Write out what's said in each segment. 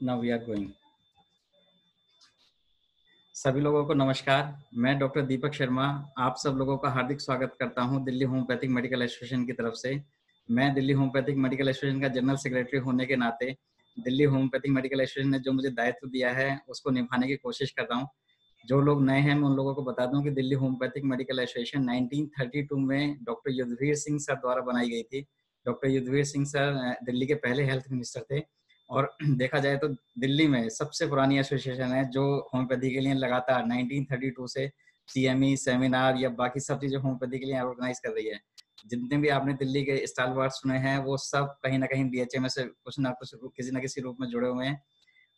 Now we are going. सभी लोगों को नमस्कार। मैं डॉक्टर दीपक शर्मा आप सब लोगों का हार्दिक स्वागत करता हूं दिल्ली होम्योपैथिक मेडिकल एसोसिएशन की तरफ से। मैं दिल्ली होम्योपैथिक मेडिकल एसोसिएशन का जनरल सेक्रेटरी होने के नाते दिल्ली होम्योपैथिक मेडिकल एसोसिएशन ने जो मुझे दायित्व दिया है उसको निभाने की कोशिश कर रहा हूं। जो लोग नए हैं मैं उन लोगों को बता दूं कि दिल्ली होम्योपैथिक मेडिकल एसोसिएशन 1932 में डॉक्टर युद्धवीर सिंह सर द्वारा बनाई गई थी। डॉक्टर युद्धवीर सिंह सर दिल्ली के पहले हेल्थ मिनिस्टर थे और देखा जाए तो दिल्ली में सबसे पुरानी एसोसिएशन है जो होम्योपैथी के लिए लगातार 1932 से सीएमई सेमिनार या बाकी सब चीजें होम्योपैथी के लिए ऑर्गेनाइज कर रही है। जितने भी आपने दिल्ली के स्टालवार्ट सुने हैं वो सब कहीं ना कहीं डीएचएम से कुछ ना कुछ किसी न किसी रूप में जुड़े हुए हैं।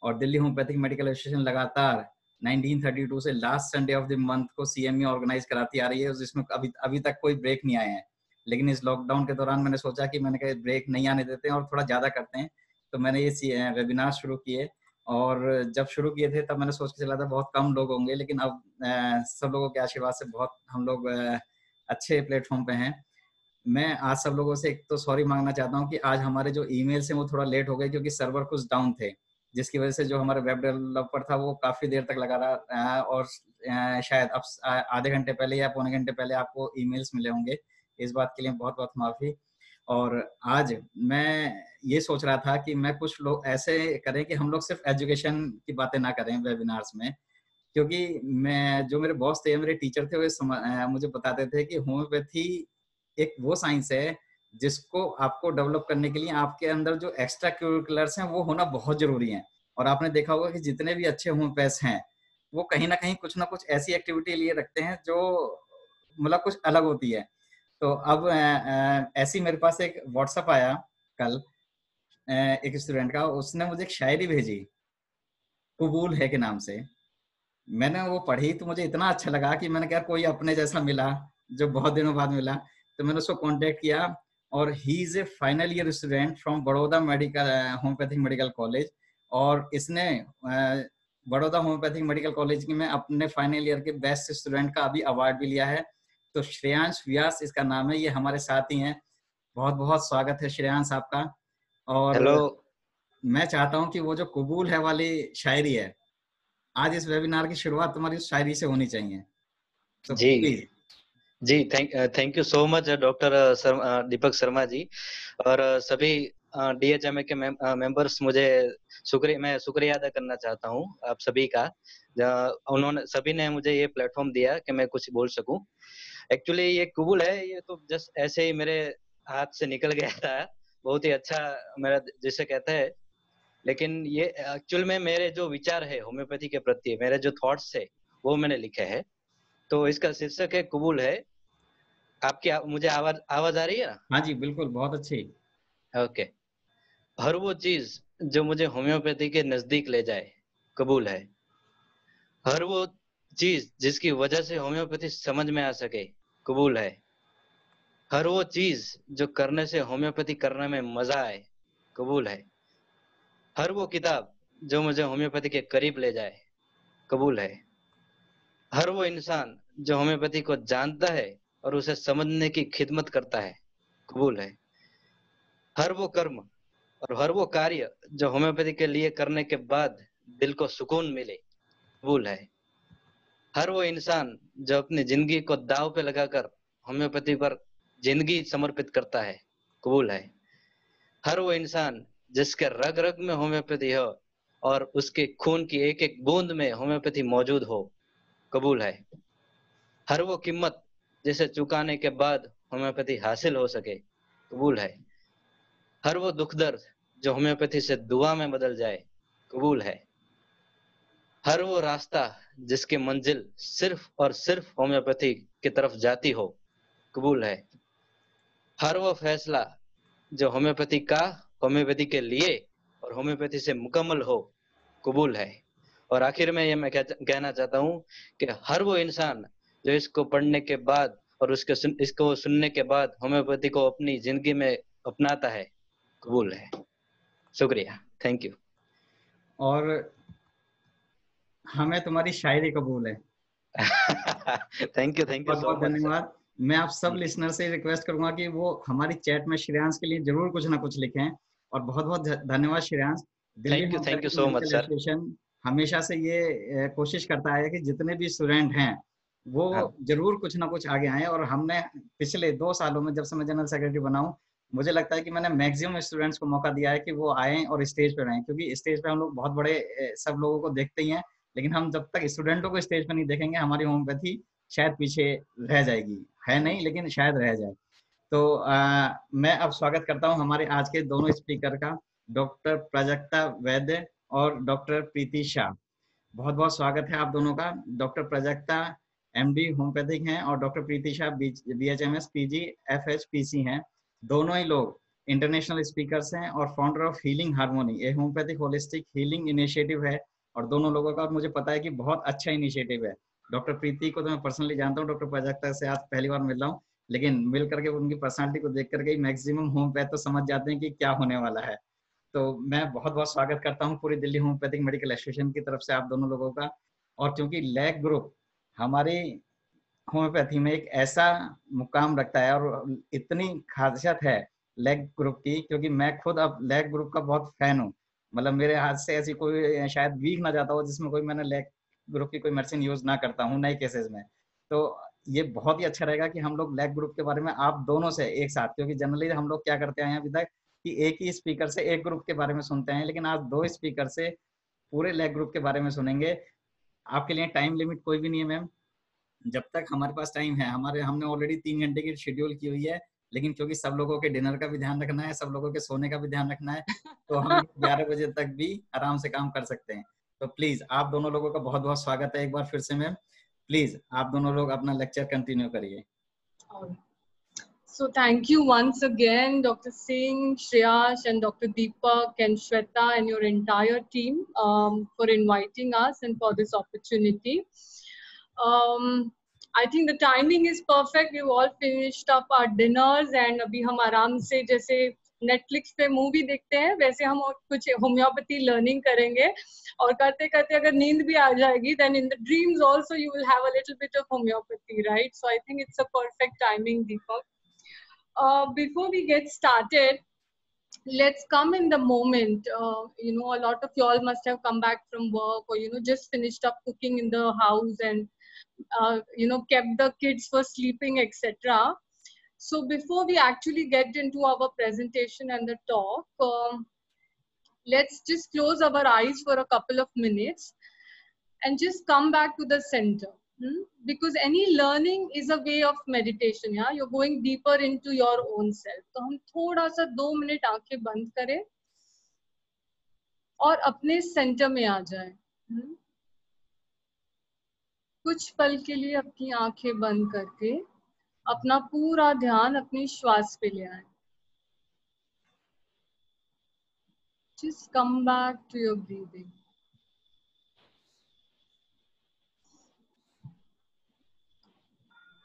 और दिल्ली होम्योपैथिक मेडिकल एसोसिएशन लगातार 1932 से last Sunday off the month को सीएमई ऑर्गेनाइज कराती आ रही है, जिसमें अभी तक कोई ब्रेक नहीं आए हैं। लेकिन इस लॉकडाउन के दौरान मैंने सोचा कि मैंने कहा ब्रेक नहीं आने देते हैं और थोड़ा ज्यादा करते हैं, तो मैंने ये वेबिनार शुरू किए। और जब शुरू किए थे तब मैंने सोच के चला था बहुत कम लोग होंगे, लेकिन अब सब लोगों के आशीर्वाद से बहुत हम लोग अच्छे प्लेटफॉर्म पे हैं। मैं आज सब लोगों से एक तो सॉरी मांगना चाहता हूँ कि आज हमारे जो ईमेल्स हैं वो थोड़ा लेट हो गए क्योंकि सर्वर कुछ डाउन थे, जिसकी वजह से जो हमारा वेब डेवलपर था वो काफी देर तक लगा रहा और शायद अब आधे घंटे पहले या पौने घंटे पहले आपको ईमेल्स मिले होंगे। इस बात के लिए बहुत बहुत माफी। और आज मैं ये सोच रहा था कि मैं कुछ लोग ऐसे करें कि हम लोग सिर्फ एजुकेशन की बातें ना करें वेबिनार्स में, क्योंकि मैं जो मेरे बॉस थे मेरे टीचर थे वो मुझे बताते थे कि होम्योपैथी एक वो साइंस है जिसको आपको डेवलप करने के लिए आपके अंदर जो एक्स्ट्रा करिकुलर्स हैं वो होना बहुत जरूरी है। और आपने देखा होगा कि जितने भी अच्छे होम्योपैथ्स हैं वो कहीं ना कहीं कुछ ना कुछ ऐसी एक्टिविटी लिए रखते हैं जो मतलब कुछ अलग होती है। तो अब ऐसी मेरे पास एक व्हाट्सएप आया कल एक स्टूडेंट का, उसने मुझे एक शायरी भेजी कबूल है के नाम से। मैंने वो पढ़ी तो मुझे इतना अच्छा लगा कि मैंने कहा कोई अपने जैसा मिला जो बहुत दिनों बाद मिला। तो मैंने उसको कांटेक्ट किया और he is A final year student from Baroda medical homeopathic medical college. और इसने बड़ौदा होम्योपैथिक मेडिकल कॉलेज में अपने फाइनल ईयर के बेस्ट स्टूडेंट का अभी अवार्ड भी लिया है। तो श्रेयांश व्यास इसका नाम है, ये हमारे साथ ही हैं। बहुत बहुत स्वागत है श्रेयांश आपका। और हेलो। मैं चाहता हूं कि वो जो कबूल है वाली शायरी है, आज इस वेबिनार की शुरुआत तुम्हारी उस शायरी से होनी चाहिए, तो जी प्लीज। जी thank you so much doctor Deepak Sharma ji और सभी डीएचएमए के मेंबर्स। मैं शुक्रिया अदा करना चाहता हूं आप सभी का। उन्होंने सभी ने मुझे ये प्लेटफॉर्म दिया कि मैं कुछ बोल सकूं। एक्चुअली ये कबूल है, ये तो जस्ट ऐसे ही मेरे हाथ से निकल गया था। बहुत ही अच्छा मेरा जिसे कहते हैं। लेकिन ये एक्चुअल में मेरे जो विचार है होम्योपैथी के प्रति, मेरे जो थॉट्स है वो मैंने लिखे हैं। तो इसका शीर्षक है कबूल है। मुझे आवाज आवाज आ रही है ना? हाँ जी बिल्कुल, बहुत अच्छी। ओके। हर वो चीज जो मुझे होम्योपैथी के नजदीक ले जाए, कबूल है। हर वो चीज जिसकी वजह से होम्योपैथी समझ में आ सके, कबूल है। हर वो चीज जो करने से होम्योपैथी करने में मजा आए, कबूल है। हर वो किताब जो मुझे होम्योपैथी के करीब ले जाए, कबूल है। हर वो इंसान जो होम्योपैथी को जानता है और उसे समझने की खिदमत करता है, कबूल है। हर वो कर्म और हर वो कार्य जो होम्योपैथी के लिए करने के बाद दिल को सुकून मिले, कबूल है। हर वो इंसान जो अपनी जिंदगी को दांव पे लगाकर होम्योपैथी पर जिंदगी समर्पित करता है, कबूल है। हर वो इंसान जिसके रग रग में होम्योपैथी हो और उसके खून की एक एक बूंद में होम्योपैथी मौजूद हो, कबूल है। हर वो कीमत जिसे चुकाने के बाद होम्योपैथी हासिल हो सके, कबूल है। हर वो दुख दर्द जो होम्योपैथी से दुआ में बदल जाए, कबूल है। हर वो रास्ता जिसकी मंजिल सिर्फ और सिर्फ होम्योपैथी की तरफ जाती हो, कबूल है। हर वो फैसला जो होम्योपैथी के लिए और होम्योपैथी से मुकम्मल हो, कबूल है। और आखिर में ये मैं कहना चाहता हूँ कि हर वो इंसान जो इसको पढ़ने के बाद और इसको सुनने के बाद होम्योपैथी को अपनी जिंदगी में अपनाता है, कबूल है। शुक्रिया, थैंक यू। और हमें तुम्हारी शायरी कबूल है। थैंक यू बहुत सो बहुत मच सर। धन्यवाद। मैं आप सब लिसनर से रिक्वेस्ट करूंगा कि वो हमारी चैट में श्रेयांश के लिए जरूर कुछ ना कुछ लिखें। और बहुत बहुत धन्यवाद Shreyansh. Delhi thank you homeopathic so much medical sir. Association हमेशा से ये कोशिश करता है कि जितने भी स्टूडेंट हैं वो हाँ जरूर कुछ ना कुछ आगे आए, और हमने पिछले 2 सालों में जब से मैं जनरल सेक्रेटरी बना हूँ, मुझे लगता है कि मैंने मैक्सिमम स्टूडेंट्स को मौका दिया है कि वो आए और स्टेज पे रहें, क्योंकि स्टेज पे हम लोग बहुत बड़े सब लोगों को देखते ही हैं, लेकिन हम जब तक स्टूडेंटों को स्टेज पे नहीं देखेंगे हमारी होम्योपैथी शायद पीछे रह जाएगी, है नहीं लेकिन शायद रह जाए। तो मैं अब स्वागत करता हूं हमारे आज के दोनों स्पीकर का, डॉक्टर प्राजक्ता वैद्य और डॉक्टर प्रीति शाह। बहुत बहुत स्वागत है आप दोनों का। डॉक्टर प्राजक्ता एमडी होम्योपैथिक हैं और डॉक्टर प्रीति शाह बीएचएमएस पीजी एफएचपीसी हैं। दोनों ही लोग इंटरनेशनल स्पीकर्स हैं और founder of healing harmony, A homeopathic holistic healing initiative है, और दोनों लोगों का मुझे पता है कि बहुत अच्छा इनिशिएटिव है। डॉक्टर प्रीति को तो मैं पर्सनली जानता हूँ, डॉक्टर प्राजक्ता से आज पहली बार मिल रहा हूँ, लेकिन मिल करके उनकी पर्सनालिटी को देख करके मैक्सिमम होम्योपैथ तो समझ जाते हैं कि क्या होने वाला है। तो मैं बहुत बहुत स्वागत करता हूँ पूरी दिल्ली होम्योपैथिक मेडिकल एसोसिएशन की तरफ से आप दोनों लोगों का। और क्योंकि लैग ग्रुप हमारी होम्योपैथी में एक ऐसा मुकाम रखता है और इतनी खासियत है लेग ग्रुप की, क्योंकि मैं खुद अब लेग ग्रुप का बहुत फैन हूँ। मतलब मेरे हाथ से ऐसी कोई शायद वीक ना जाता हो जिसमें कोई मैंने लेग ग्रुप की कोई मेडिसिन यूज ना करता हूँ नए केसेस में। तो ये बहुत ही अच्छा रहेगा कि हम लोग लेग ग्रुप के बारे में आप दोनों से एक साथ, क्योंकि जनरली हम लोग क्या करते आए हैं अभी तक कि एक ही स्पीकर से एक ग्रुप के बारे में सुनते हैं, लेकिन आज 2 स्पीकर से पूरे लेग ग्रुप के बारे में सुनेंगे। आपके लिए टाइम लिमिट कोई भी नहीं है मैम, जब तक हमारे पास टाइम है। हमने ऑलरेडी 3 घंटे की शेड्यूल की हुई है, लेकिन क्योंकि सब लोगों के डिनर का भी ध्यान रखना है, सब लोगों के सोने का भी ध्यान रखना है, तो हम 11 बजे तक भी आराम से काम कर सकते हैं। तो प्लीज आप दोनों लोगों का बहुत बहुत स्वागत है एक बार फिर से मैम। प्लीज आप दोनों लोग अपना लेक्चर कंटिन्यू करिए। So thank you once again, Dr. Singh, Shreyash, and Dr. Deepak, and Shweta, and your entire team for inviting us and for this opportunity. I think the timing is perfect. We've all finished up our dinners and अभी हम आराम से जैसे Netflix पे movie देखते हैं वैसे हम कुछ होम्योपैथी लर्निंग करेंगे, और करते करते अगर नींद भी आ जाएगी then in the dreams also you will have a little bit of homeopathy, right? So I think it's a perfect timing, Deepak. Before we get started, let's come in the moment. A lot of y'all must have come back from work, or just finished up cooking in the house and kept the kids for sleeping, etc. So before we actually get into our presentation and the talk, let's just close our eyes for a couple of minutes and just come back to the center. Because any learning is a way of meditation. Yeah, you're going deeper into your own self. तो हम थोड़ा सा 2 minute आंखें बंद करें और अपने centre में आ जाएं। कुछ पल के लिए अपनी आंखें बंद करके अपना पूरा ध्यान अपनी श्वास पे ले आए। Just come back to your breathing.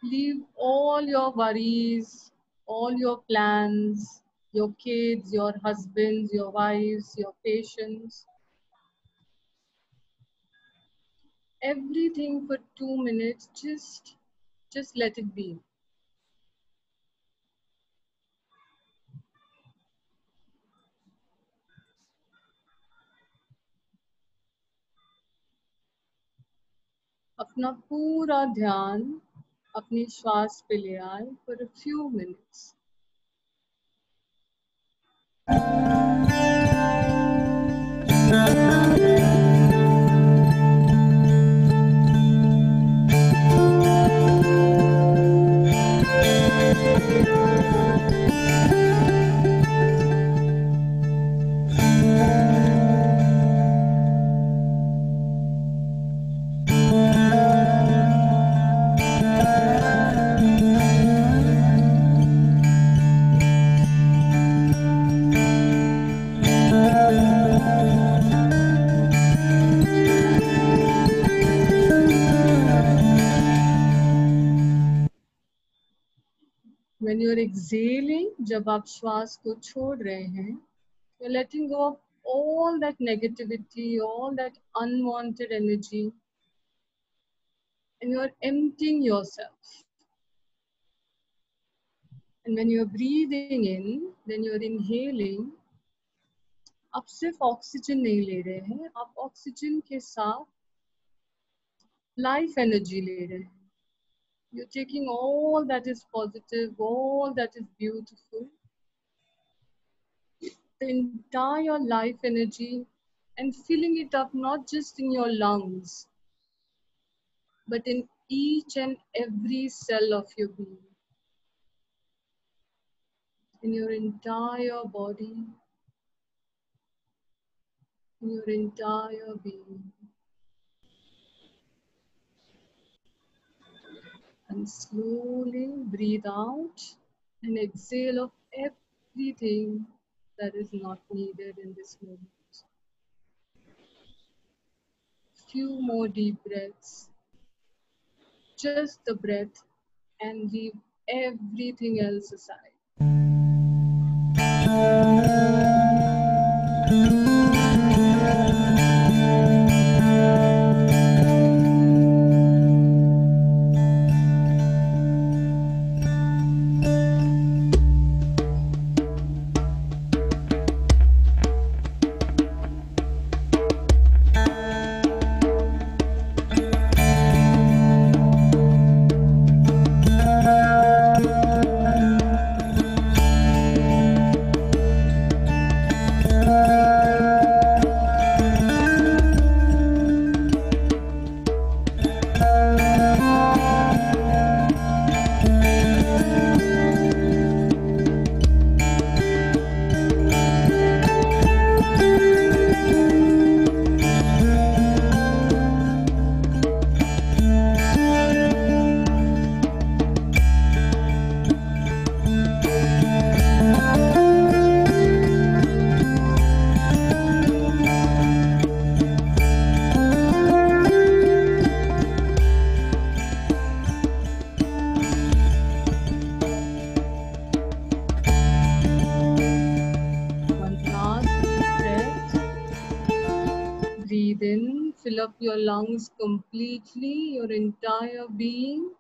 Leave all your worries, all your plans, your kids, your husbands, your wives, your patients, everything for 2 minutes. Just let it be. अपना पूरा ध्यान अपनी श्वास पे ले आए for a few minutes. When you're exhaling, जब आप श्वास को छोड़ रहे हैं, you're letting go of all that negativity, all that unwanted energy, and you're emptying yourself. And when you're breathing in, then you're inhaling आप सिर्फ ऑक्सीजन नहीं ले रहे हैं, आप ऑक्सीजन के साथ लाइफ एनर्जी ले रहे हैं. You're taking all that is positive, all that is beautiful, the entire life energy, and filling it up not just in your lungs, but in each and every cell of your being, in your entire body, in your entire being. And slowly breathe out and exhale of everything that is not needed in this moment. Few more deep breaths. Just the breath and leave everything else aside. Breathe in, fill up your lungs completely, your entire being.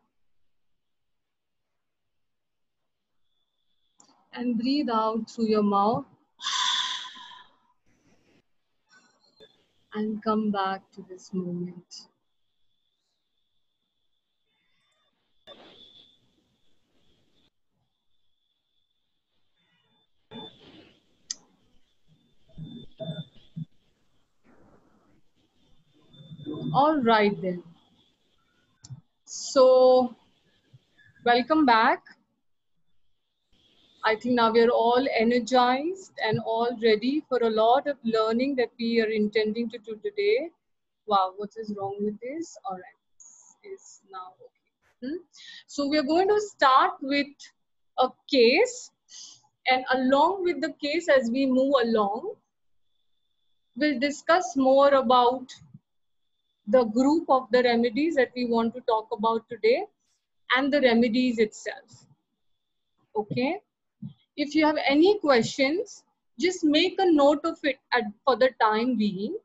And breathe out through your mouth. And come back to this moment. All right then. So, welcome back. I think now we are all energized and all ready for a lot of learning that we are intending to do today. Wow, what is wrong with this? All right, is now okay. So we are going to start with a case, and along with the case, as we move along, we'll discuss more about the group of the remedies that we want to talk about today and the remedies itself. Okay. If you have any questions, just make a note of it for the time being.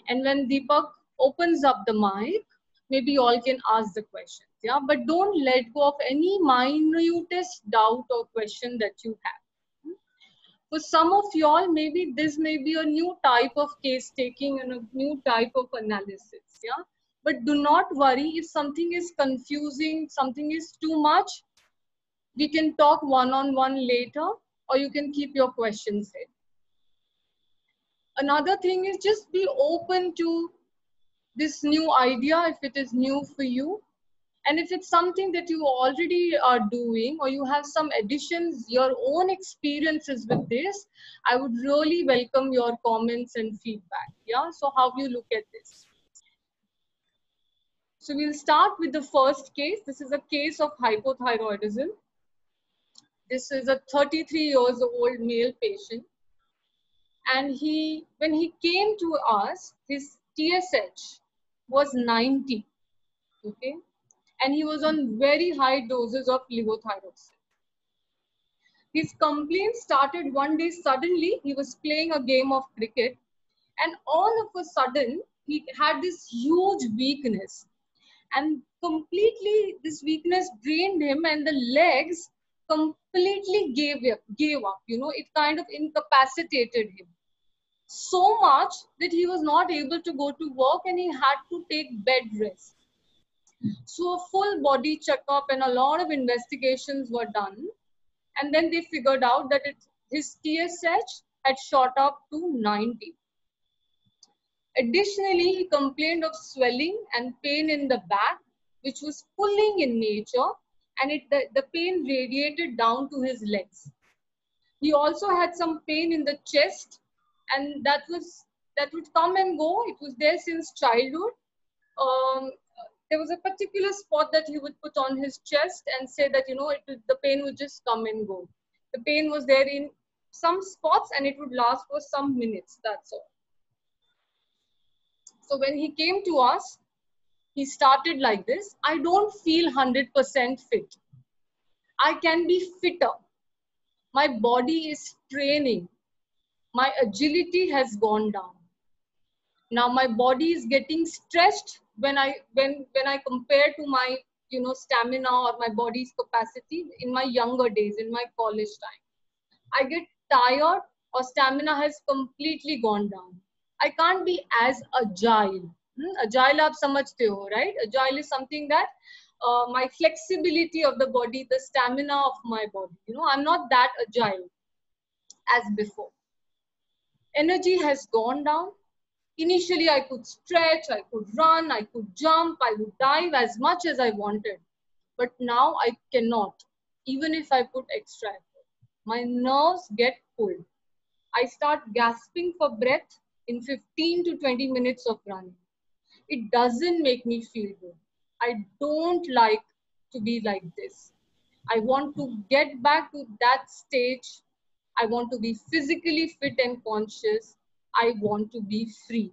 And when Deepak opens up the mic, maybe you all can ask the questions. Yeah, but don't let go of any minutest doubt or question that you have. For some of y'all, maybe this may be a new type of case taking and a new type of analysis. Yeah, but do not worry if something is confusing, something is too much. We can talk one-on-one later, or you can keep your questions in. Another thing is just be open to this new idea if it is new for you. And if it's something that you already are doing, or you have some additions, your own experiences with this, I would really welcome your comments and feedback. Yeah, so how do you look at this? So we'll start with the first case. This is a case of hypothyroidism. This is a 33 years old male patient. And when he came to us, his TSH was 90, okay? And he was on very high doses of levothyroxine. His complaint started one day suddenly. He was playing a game of cricket, and all of a sudden, he had this huge weakness. And completely, this weakness drained him, and the legs completely gave up. You know, it kind of incapacitated him. so much that he was not able to go to work and he had to take bed rest. So a full body checkup and a lot of investigations were done. And then they figured out that his TSH had shot up to 90. Additionally, he complained of swelling and pain in the back, which was pulling in nature, and the pain radiated down to his legs. He also had some pain in the chest, and that would come and go. It was there since childhood. There was a particular spot that he would put on his chest and say that, the pain would just come and go. The pain was there in some spots and it would last for some minutes, that's all. So when he came to us, he started like this: I don't feel 100% fit. I can be fitter. My body is straining. My agility has gone down. Now my body is getting stretched when I compare to my stamina or my body's capacity in my younger days, in my college time. I get tired, or stamina has completely gone down. I can't be as agile. Agile aap samajhte ho, right? Agile is something that my flexibility of the body, the stamina of my body, I'm not that agile as before. Energy has gone down. Initially, I could stretch, I could run, I could jump, I would dive as much as I wanted. But now I cannot, even if I put extra effort. My nerves get pulled. I start gasping for breath in 15 to 20 minutes of running. It doesn't make me feel good. I don't like to be like this. I want to get back to that stage. I want to be physically fit and conscious. I want to be free.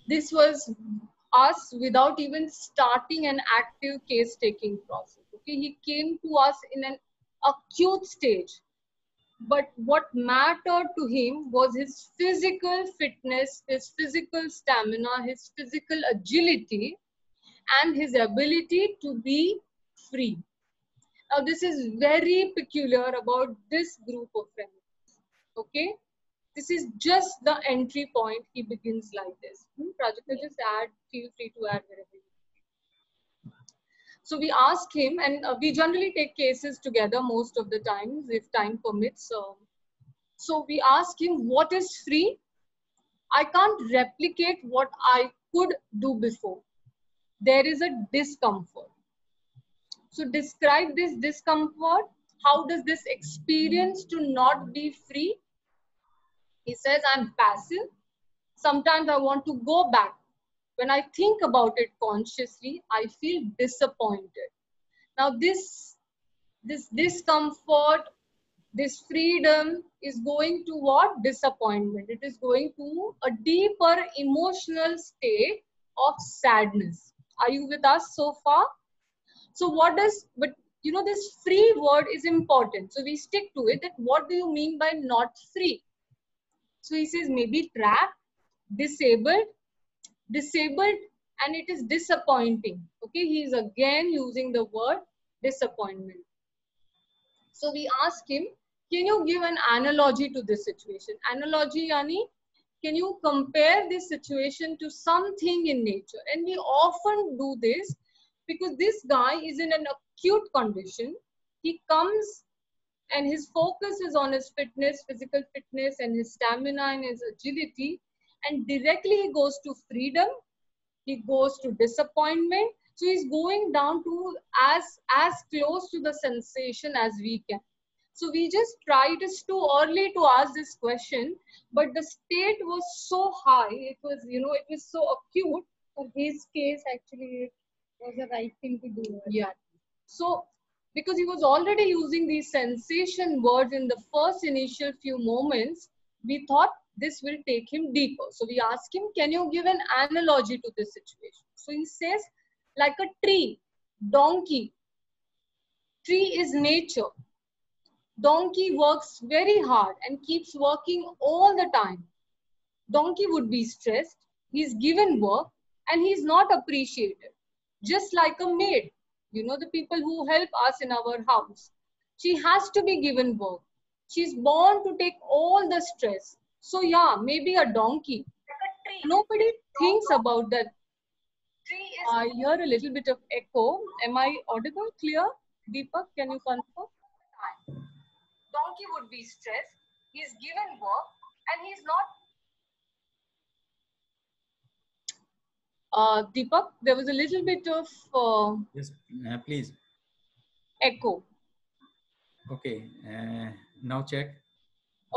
This was us without even starting an active case taking process. Okay, he came to us in an acute stage. But what mattered to him was his physical fitness, his physical stamina, his physical agility, and his ability to be free. Now, this is very peculiar about this group of feminists. Okay, this is just the entry point. He begins like this. Prajakta, just feel free to add wherever you want. So we asked him, and we generally take cases together most of the times, if time permits. So we asked him, what is free? I can't replicate what I could do before. There is a discomfort. So describe this discomfort. How does this experience to not be free? He says, I'm passive. Sometimes I want to go back. When I think about it consciously, I feel disappointed. Now this discomfort, this freedom is going to what? Disappointment. It is going to a deeper emotional state of sadness. Are you with us so far? So but this free word is important. So we stick to it, that what do you mean by not free? So he says maybe trapped, disabled, and it is disappointing. Okay, he is again using the word disappointment. So we ask him, can you give an analogy to this situation? Analogy, yani, can you compare this situation to something in nature? And we often do this because this guy is in an acute condition. He comes and his focus is on his fitness, physical fitness, and his stamina and his agility. And directly he goes to freedom. He goes to disappointment. So he's going down to as close to the sensation as we can. So we just tried. It's too early to ask this question, but the state was so high. It was, it was so acute. For his case, actually, it was the right thing to do. Yeah. So because he was already using these sensation words in the first initial few moments, we thought this will take him deeper. So we asked him, can you give an analogy to this situation? So he says, like a tree, donkey. Tree is nature. Donkey works very hard and keeps working all the time. Donkey would be stressed. He's given work and he's not appreciated. Just like a maid, the people who help us in our house. She has to be given work. She's born to take all the stress. So yeah, maybe a donkey. Nobody thinks about that. I hear a little bit of echo. Am I audible? Clear? Deepak, can you confirm? Donkey would be stressed. He's given work and he's not. Deepak, there was a little bit of Yes, please. echo. Okay, now check.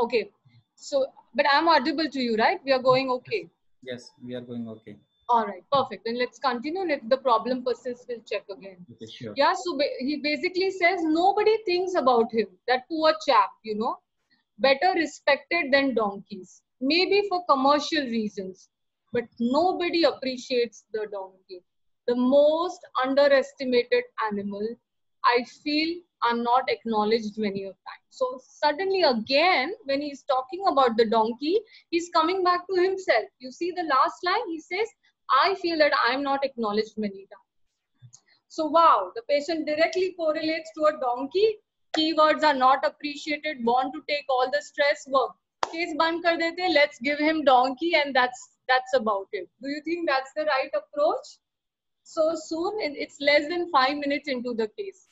Okay, so but I'm audible to you, right? We are going okay. Yes, we are going okay. All right, perfect. Then let's continue. And if the problem persists, we'll check again. Okay, sure. Yeah, so he basically says nobody thinks about him. That poor chap, you know, better respected than donkeys. Maybe for commercial reasons, but nobody appreciates the donkey. The most underestimated animal. I feel are not acknowledged many a time. So suddenly again, when he's talking about the donkey, he's coming back to himself. You see the last line, he says, I feel that I'm not acknowledged many times. So wow, the patient directly correlates to a donkey. Keywords are not appreciated, born to take all the stress work. Case band kar dete, let's give him donkey and that's about it. Do you think that's the right approach? So soon, it's less than 5 minutes into the case.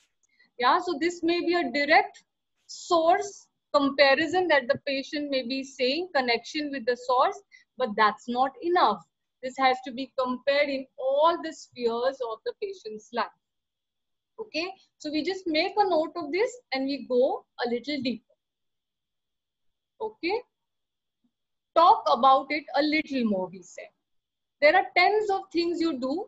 Yeah, so this may be a direct source comparison that the patient may be saying, connection with the source, but that's not enough. This has to be compared in all the spheres of the patient's life. Okay, so we just make a note of this and we go a little deeper. Okay, talk about it a little more, we say. There are tens of things you do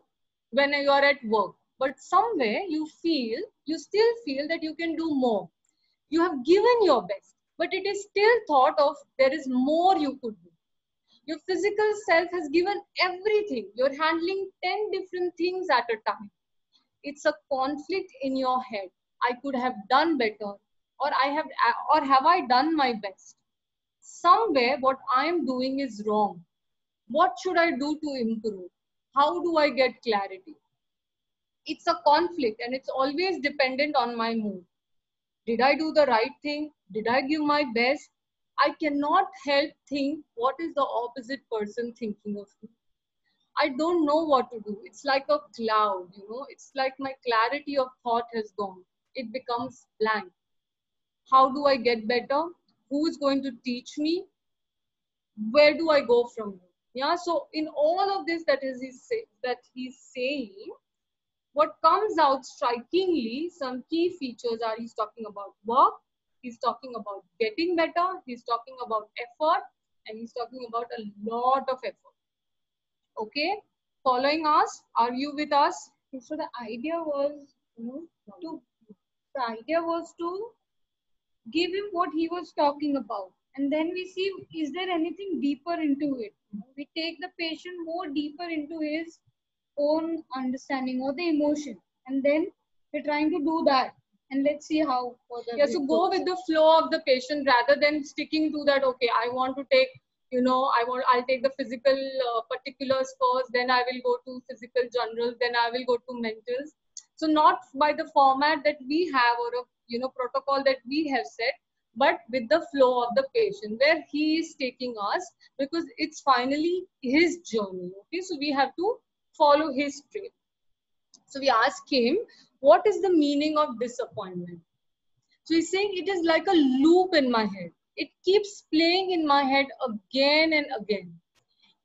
when you are at work, but somewhere you still feel that you can do more. You have given your best, but it is still thought of there is more you could do. Your physical self has given everything. You're handling 10 different things at a time. It's a conflict in your head. I could have done better, or have I done my best? Somewhere what I am doing is wrong. What should I do to improve? How do I get clarity? It's a conflict and it's always dependent on my mood. Did I do the right thing? Did I give my best? I cannot help think what is the opposite person thinking of me. I don't know what to do. It's like a cloud, you know. It's like my clarity of thought has gone. It becomes blank. How do I get better? Who is going to teach me? Where do I go from here? Yeah, so in all of this that he's saying, what comes out strikingly, some key features are he's talking about work, he's talking about getting better, he's talking about effort, and he's talking about a lot of effort. Okay, following us, are you with us? So the idea was, to give him what he was talking about. And then we see, is there anything deeper into it? We take the patient more deeper into his own understanding or the emotion. And then we're trying to do that. And let's see how. Yeah, so go with the flow of the patient rather than sticking to that, okay, I want to take, I'll take the physical particulars first, then I will go to physical general, then I will go to mentals. So not by the format that we have or a protocol that we have set, but with the flow of the patient where he is taking us, because it's finally his journey. Okay, so we have to follow his trail. So we ask him, what is the meaning of disappointment? So he's saying it is like a loop in my head. It keeps playing in my head again and again.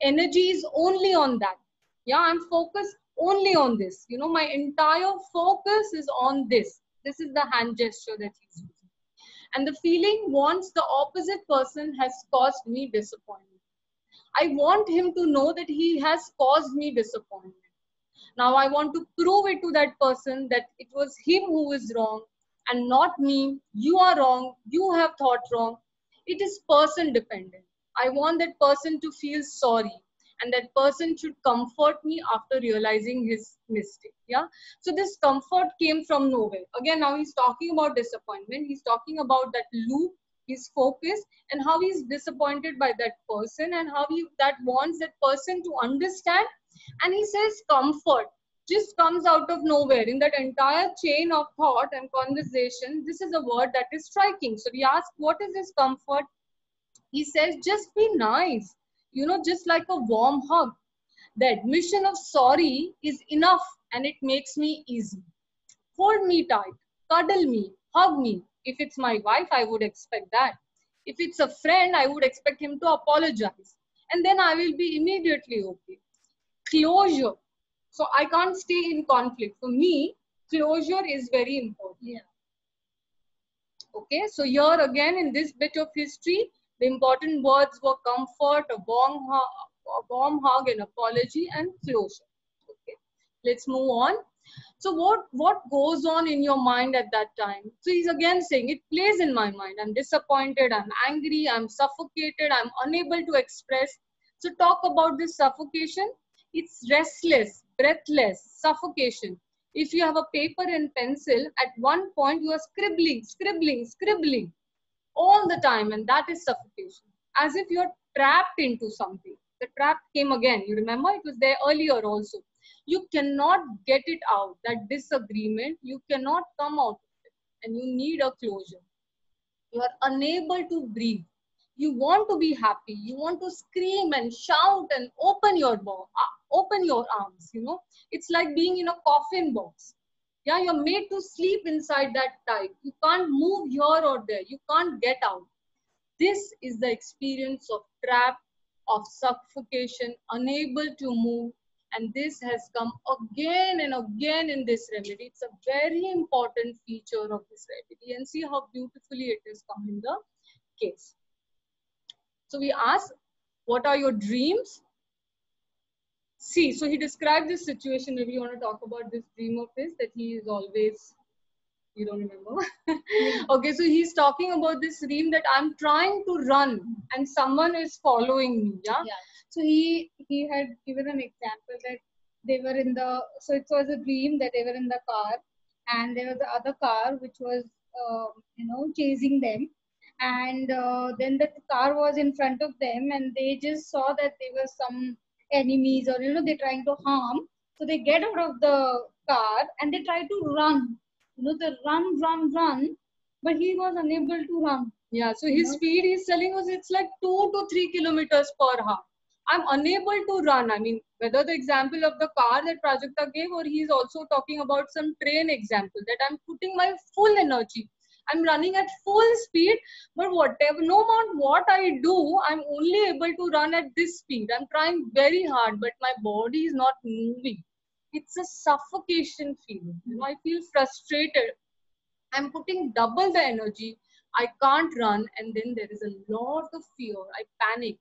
Energy is only on that. Yeah, I'm focused only on this. My entire focus is on this. This is the hand gesture that he's using. And the feeling wants the opposite person has caused me disappointment. I want him to know that he has caused me disappointment. Now I want to prove it to that person that it was him who is wrong and not me. You are wrong. You have thought wrong. It is person dependent. I want that person to feel sorry, and that person should comfort me after realizing his mistake. Yeah. So this comfort came from nowhere. Again, now he's talking about disappointment. He's talking about that loop, his focus, and how he's disappointed by that person and how he that wants that person to understand. And he says comfort. just comes out of nowhere. In that entire chain of thought and conversation, this is a word that is striking. So we ask, what is this comfort? He says, just be nice, just like a warm hug. The admission of sorry is enough and it makes me easy. Hold me tight, cuddle me, hug me. If it's my wife, I would expect that. If it's a friend, I would expect him to apologize. And then I will be immediately okay. Closure. So I can't stay in conflict. For me, closure is very important. Yeah. Okay, so here again in this bit of history, the important words were comfort, a warm hug, an apology, and closure. Okay, let's move on. So what goes on in your mind at that time? So he's again saying, it plays in my mind. I'm disappointed, I'm angry, I'm suffocated, I'm unable to express. So talk about this suffocation. It's restless, breathless, suffocation. If you have a paper and pencil, at one point you are scribbling all the time, and that is suffocation. As if you're trapped into something. The trap came again. You remember it was there earlier also. You cannot get it out. That disagreement, you cannot come out of it, and you need a closure. You are unable to breathe. You want to be happy. You want to scream and shout and open your arms. It's like being in a coffin box. Yeah, you're made to sleep inside that tight. You can't move here or there. You can't get out. This is the experience of trap, of suffocation, unable to move. And this has come again and again in this remedy. It's a very important feature of this remedy. And see how beautifully it has come in the case. So we ask, what are your dreams? See, so he described this situation. Maybe you want to talk about this dream of his that he is always, you don't remember? Okay, so he's talking about this dream that I'm trying to run and someone is following me. Yeah. So he had given an example that they were in the, so it was a dream that they were in the car and there was the other car which was, chasing them. And then the car was in front of them and they just saw that there were some enemies or, they're trying to harm. So they get out of the car and they try to run. They run, but he was unable to run. Yeah, so his speed, he's telling us it's like 2 to 3 kilometers per hour. I'm unable to run. I mean, whether the example of the car that Prajakta gave, or he's also talking about some train example, that I'm putting my full energy. I'm running at full speed, but whatever, no matter what I do, I'm only able to run at this speed. I'm trying very hard, but my body is not moving. It's a suffocation feeling. I feel frustrated. I'm putting double the energy. I can't run, and then there is a lot of fear. I panic.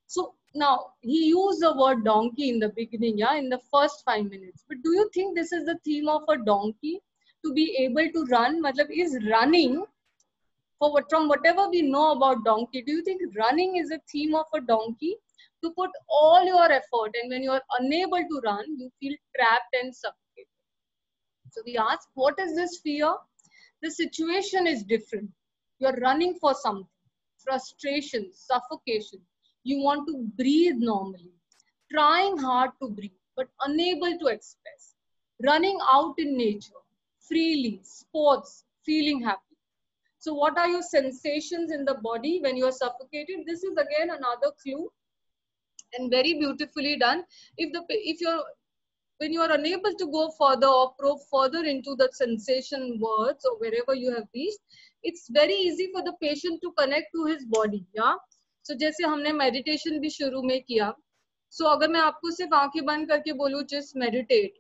So now he used the word donkey in the beginning, yeah, in the first 5 minutes. But do you think this is the theme of a donkey? To be able to run, matlab is running, from whatever we know about donkey, do you think running is a theme of a donkey? To put all your effort, and when you are unable to run, you feel trapped and suffocated. So we ask, what is this fear? The situation is different. You're running for something. Frustration, suffocation. You want to breathe normally. Trying hard to breathe, but unable to express. Running out in nature. Freely, sports, feeling happy. So what are your sensations in the body when you are suffocated? This is again another clue and very beautifully done. When you are unable to go further or probe further into the sensation words or wherever you have reached, it's very easy for the patient to connect to his body. Yeah. So जैसे हमने meditation भी शुरू में किया. So अगर मैं आपको सिर्फ आंखें बंद करके बोलूँ just meditate.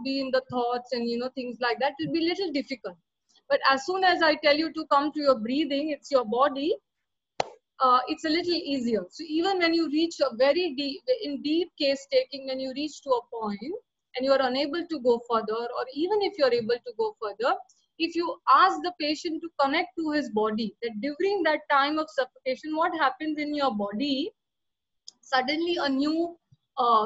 Be in the thoughts and things like that, it will be a little difficult. But as soon as I tell you to come to your breathing, it's your body, it's a little easier. So even when you reach a very deep case taking, when you reach to a point and you are unable to go further, or even if you're able to go further, if you ask the patient to connect to his body, that during that time of suffocation, what happens in your body, suddenly a new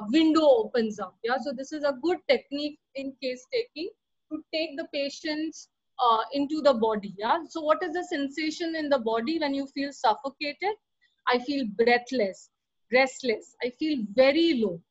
window opens up. Yeah, so this is a good technique in case taking to take the patients into the body. Yeah, so what is the sensation in the body when you feel suffocated? I feel breathless, restless. I feel very low.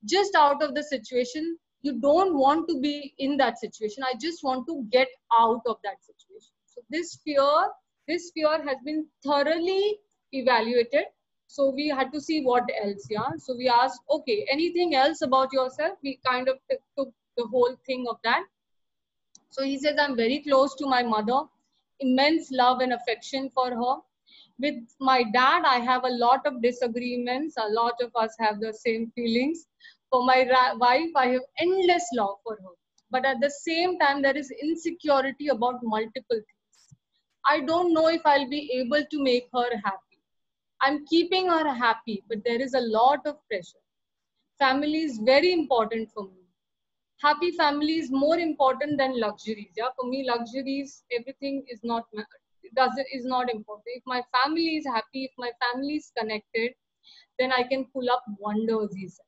Just out of the situation, you don't want to be in that situation. I just want to get out of that situation. So this fear has been thoroughly evaluated. So we had to see what else. Yeah. So we asked, okay, anything else about yourself? We kind of took the whole thing of that. So he says, I'm very close to my mother, immense love and affection for her. With my dad, I have a lot of disagreements. A lot of us have the same feelings. For my wife, I have endless love for her. But at the same time, there is insecurity about multiple things. I don't know if I'll be able to make her happy. I'm keeping her happy, but there is a lot of pressure. Family is very important for me. Happy family is more important than luxuries. Yeah, for me, luxuries, everything is not is not important. If my family is happy, if my family is connected, then I can pull up wonders. He says.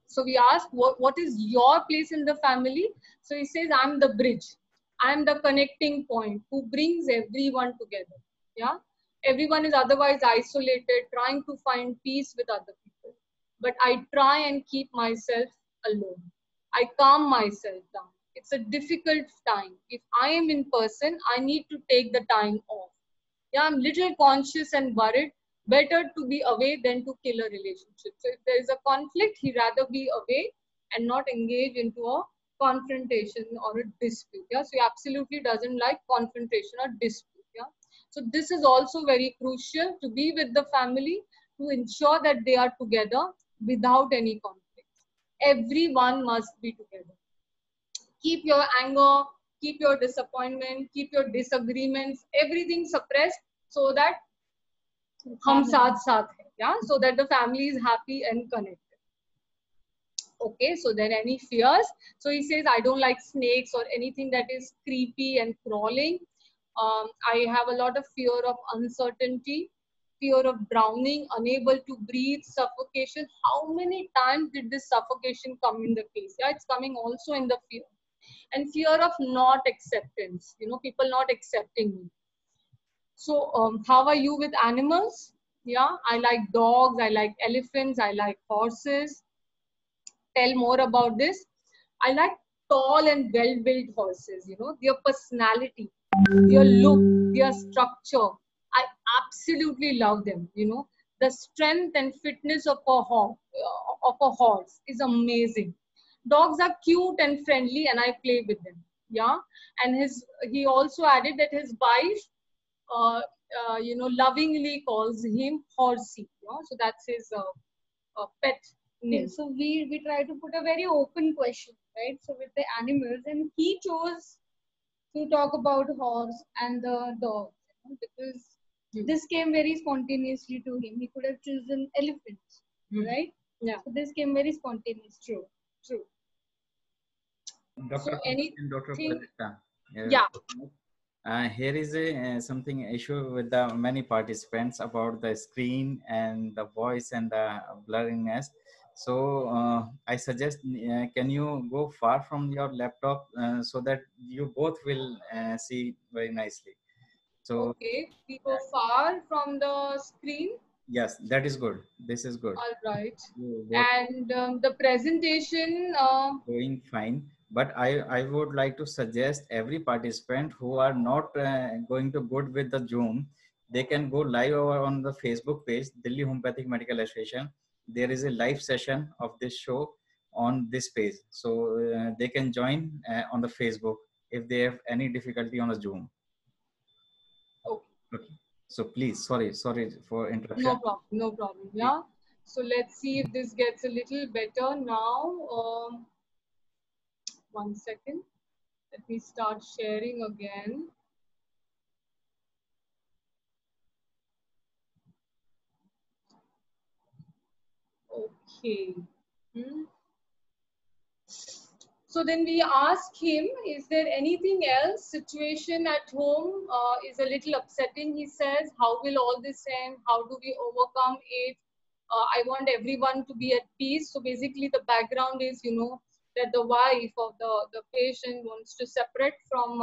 So we asked, what is your place in the family? So he says, I'm the bridge. I'm the connecting point who brings everyone together. Yeah, everyone is otherwise isolated, trying to find peace with other people. But I try and keep myself alone. I calm myself down. It's a difficult time. If I am in person, I need to take the time off. Yeah, I'm little conscious and worried. Better to be away than to kill a relationship. So if there is a conflict, he rather be away and not engage into a confrontation or a dispute. Yeah, so he absolutely doesn't like confrontation or dispute. Yeah, so this is also very crucial to be with the family to ensure that they are together without any conflict. Everyone must be together. Keep your anger, keep your disappointment, keep your disagreements, everything suppressed so that hum saath saath hai. Yeah, so that the family is happy and connected. Okay, so then any fears? So he says, I don't like snakes or anything that is creepy and crawling. I have a lot of fear of uncertainty, fear of drowning, unable to breathe, suffocation. How many times did this suffocation come in the case? Yeah, it's coming also in the fear. And fear of not acceptance, people not accepting me. So how are you with animals? Yeah, I like dogs, I like elephants, I like horses. Tell more about this. I like tall and well-built horses, their personality, their look, their structure. I absolutely love them, The strength and fitness of a horse is amazing. Dogs are cute and friendly and I play with them. Yeah. And he also added that his wife, lovingly calls him Horsey. So that's his pet name. So we try to put a very open question, right? So with the animals, and he chose to talk about horse and the dog, because this came very spontaneously to him. He could have chosen elephants, right? Yeah. So this came very spontaneous. True. Dr. So anything? Dr. Pradipta, Yeah. here is something issue with the many participants about the screen and the voice and the blurriness. So I suggest, can you go far from your laptop so that you both will see very nicely. So okay, we go far from the screen. Yes, that is good. This is good. All right. What And the presentation. Going fine, but I would like to suggest every participant who are not going to good with the Zoom, they can go live over on the Facebook page, Delhi Homeopathic Medical Association. There is a live session of this show on this page, so they can join on the Facebook if they have any difficulty on the Zoom. Okay. So please, sorry for interruption. No problem. Yeah. So let's see if this gets a little better now. 1 second. Let me start sharing again. Okay. So then we ask him, is there anything else? Situation at home is a little upsetting, he says. How will all this end? How do we overcome it? I want everyone to be at peace. So basically the background is, that the wife of the patient wants to separate from,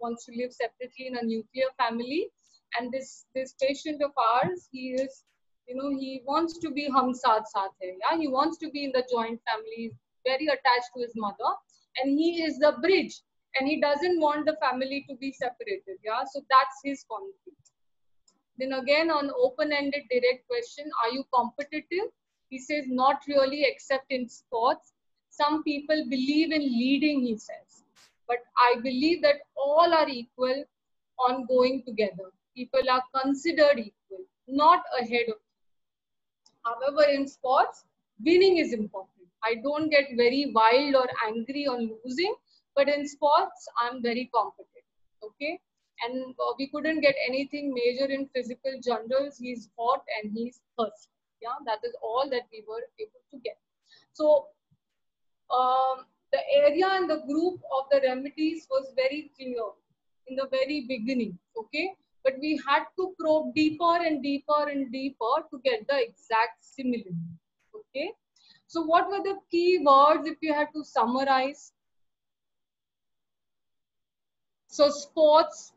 wants to live separately in a nuclear family. And this patient of ours, he is You know, he wants to be hum saath saath hai. Yeah, he wants to be in the joint family. He's very attached to his mother, and he is the bridge, and he doesn't want the family to be separated. Yeah, so that's his conflict. Then again, on open-ended direct question, are you competitive? He says not really, except in sports. Some people believe in leading, he says, but I believe that all are equal on going together. People are considered equal, not ahead of. However, in sports, winning is important. I don't get very wild or angry on losing, but in sports, I'm very competitive. Okay. And we couldn't get anything major in physical journals. He's hot and he's thirsty. Yeah, that is all that we were able to get. So, the area and the group of the remedies was very clear in the very beginning. Okay. But we had to probe deeper and deeper and deeper to get the exact similarity. Okay. So what were the key words if you had to summarize? So sports,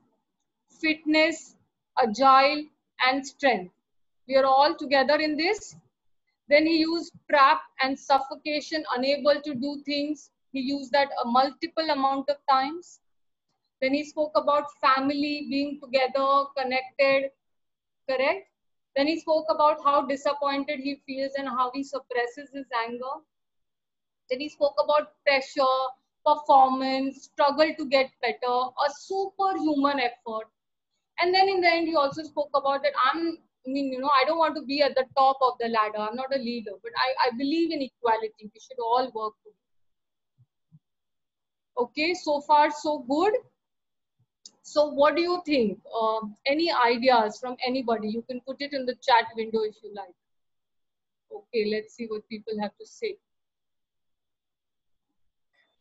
fitness, agile, and strength. We are all together in this. Then he used trap and suffocation, unable to do things. He used that a multiple amount of times. Then he spoke about family, being together, connected, correct? Then he spoke about how disappointed he feels and how he suppresses his anger. Then he spoke about pressure, performance, struggle to get better, a superhuman effort. And then in the end, he also spoke about that I don't want to be at the top of the ladder. I'm not a leader, but I believe in equality. We should all work together. Okay, so far so good. So what do you think? Any ideas from anybody? You can put it in the chat window if you like. Okay, let's see what people have to say.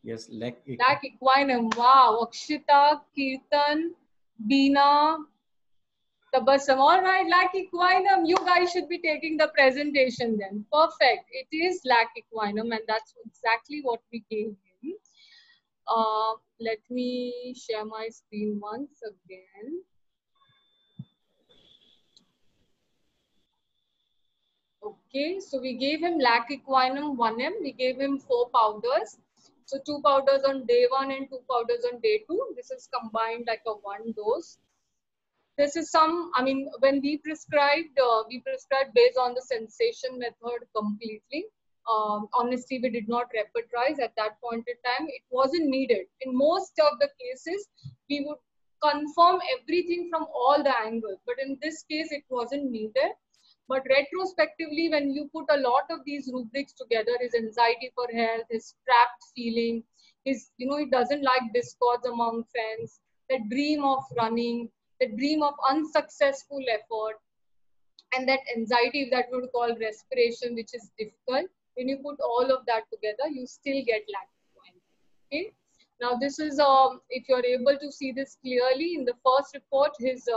Yes, lac equinum. Wow, Akshita, Kirtan, Beena, Tabassum. All right, lac equinum. You guys should be taking the presentation then. Perfect. It is lac equinum, and that's exactly what we gave him. Let me share my screen once again. Okay, so we gave him lac equinum 1M. We gave him 4 powders. So 2 powders on day 1 and 2 powders on day 2. This is combined like a 1 dose. This is when we prescribed based on the sensation method completely. Honestly, we did not repertorize at that point in time. It wasn't needed. In most of the cases, we would confirm everything from all the angles. But in this case, it wasn't needed. But retrospectively, when you put a lot of these rubrics together, his anxiety for health, his trapped feeling, he doesn't like discords among friends, the dream of running, the dream of unsuccessful effort, and that anxiety that we would call respiration, which is difficult. When you put all of that together, you still get lac equinum. Okay. Now this is, if you're able to see this clearly, in the first report, his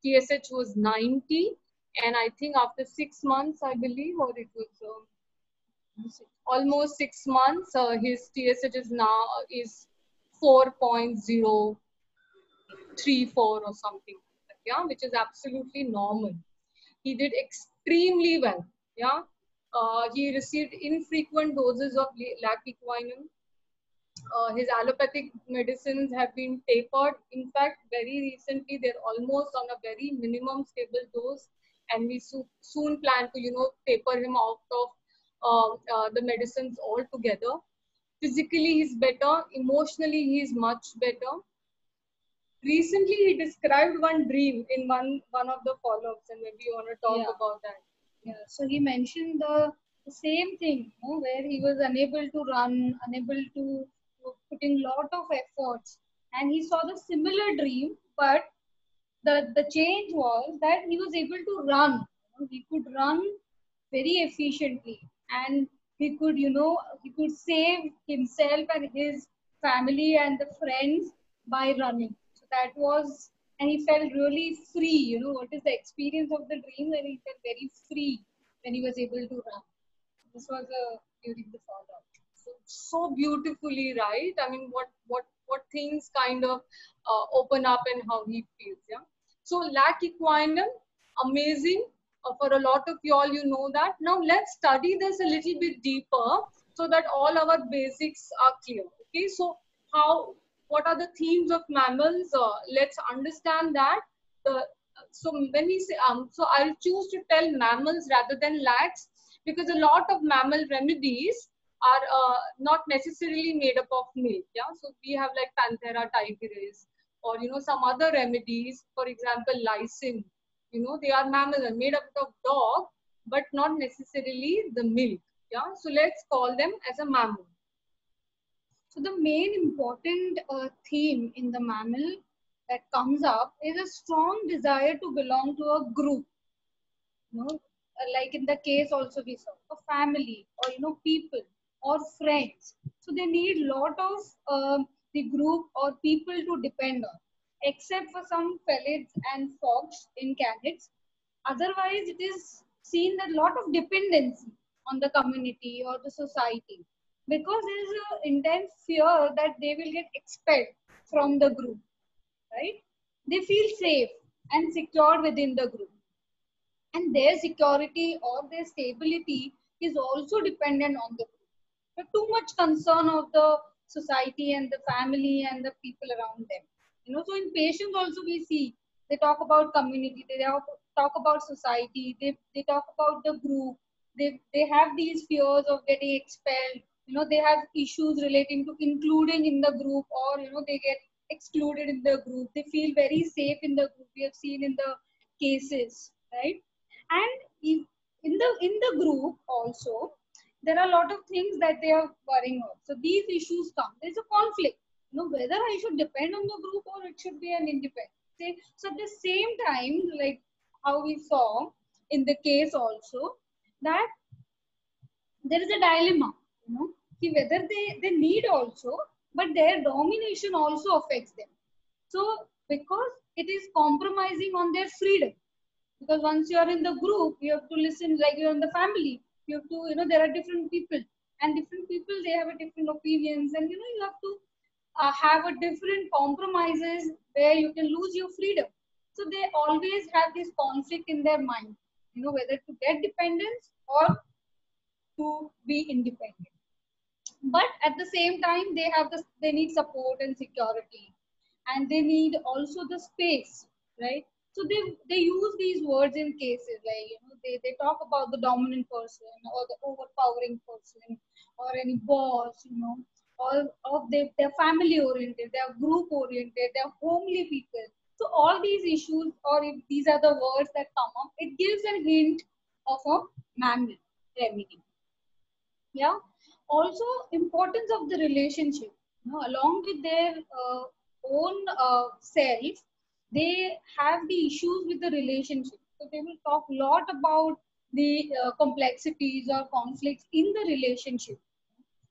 TSH was 90. And I think after 6 months, I believe, or it was almost 6 months, his TSH is now 4.034 or something, yeah, which is absolutely normal. He did extremely well, yeah. He received infrequent doses of lac equinum. His allopathic medicines have been tapered. In fact, very recently, they're almost on a very minimum stable dose, and we soon plan to, taper him out of the medicines altogether. Physically, he's better. Emotionally, he's much better. Recently, he described one dream in one of the follow-ups, and maybe you want to talk about that. Yeah, so he mentioned the same thing, where he was unable to run, unable to put in lot of efforts, and he saw the similar dream, but the change was that he was able to run. He could run very efficiently, and he could save himself and his family and the friends by running. So that was, and he felt really free. What is the experience of the dream? That he felt very free when he was able to run. This was during the follow-up. So beautifully, right? I mean, what things kind of open up and how he feels, yeah. So lac equinum, amazing. For a lot of y'all, you know that. Now let's study this a little bit deeper so that all our basics are clear. Okay, so what are the themes of mammals? Let's understand that. So when we say, so I'll choose to tell mammals rather than lacs, because a lot of mammal remedies are not necessarily made up of milk. Yeah, so we have like Panthera tigris, or some other remedies, for example lysine. They are mammals made up of dog, but not necessarily the milk. Yeah, so let's call them as a mammal. So the main important theme in the mammal that comes up is a strong desire to belong to a group. Like in the case also we saw a family, or people or friends. So they need lot of the group or people to depend on, except for some felids and frogs in canids. Otherwise, it is seen that lot of dependency on the community or the society, because there is an intense fear that they will get expelled from the group, right? They feel safe and secure within the group, and their security or their stability is also dependent on the group. So too much concern of the society and the family and the people around them. So in patients also we see they talk about community, they talk about society, they talk about the group, they have these fears of getting expelled. They have issues relating to including in the group, or they get excluded in the group. They feel very safe in the group. We have seen in the cases, right? And in the group also there are a lot of things that they are worrying of. So these issues come. There's a conflict. Whether I should depend on the group or it should be an independent. So at the same time, like how we saw in the case also, that there is a dilemma, whether they need also, but their domination also affects them. So because it is compromising on their freedom, because once you are in the group, you have to listen, like you're in the family, you have to, there are different people, and different people, they have a different opinions, and you have to have a different compromises where you can lose your freedom. So they always have this conflict in their mind, whether to get dependence or to be independent. But at the same time, they need support and security, and they need also the space, right? So they use these words in cases like they talk about the dominant person or the overpowering person or any boss, or they're family oriented, they're group oriented, they're homely people. So all these issues, or if these are the words that come up, it gives a hint of a mammal remedy. Yeah. Also, importance of the relationship. Along with their own self, they have the issues with the relationship. So they will talk a lot about the complexities or conflicts in the relationship.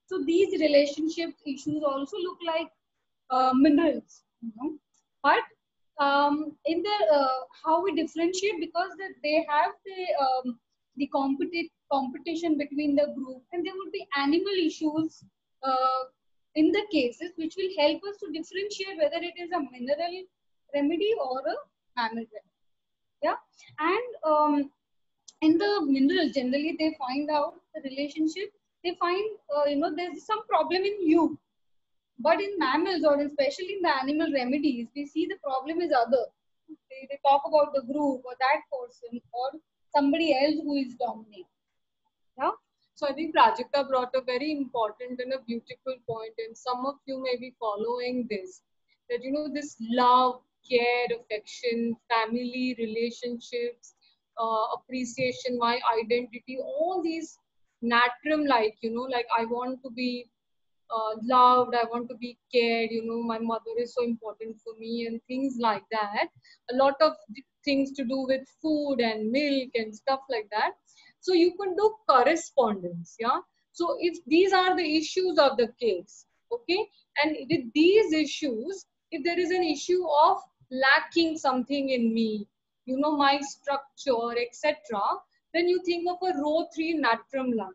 So these relationship issues also look like minerals, but in the how we differentiate, because they have the competition between the group, and there would be animal issues in the cases which will help us to differentiate whether it is a mineral remedy or a mammal remedy. Yeah, and in the mineral, generally they find out the relationship. They find there's some problem in you, but in mammals, or especially in the animal remedies, we see the problem is other. They talk about the group or that person or somebody else who is dominant. Yeah. So I think Prajakta brought a very important and a beautiful point, and some of you may be following this, that this love, care, affection, family relationships, appreciation, my identity, all these natrum, like like I want to be loved, I want to be cared, my mother is so important for me, and things like that. A lot of things to do with food and milk and stuff like that. So you can do correspondence, yeah. So if these are the issues of the case, okay, and with these issues, if there is an issue of lacking something in me, my structure, etc., then you think of a row 3 natrum line.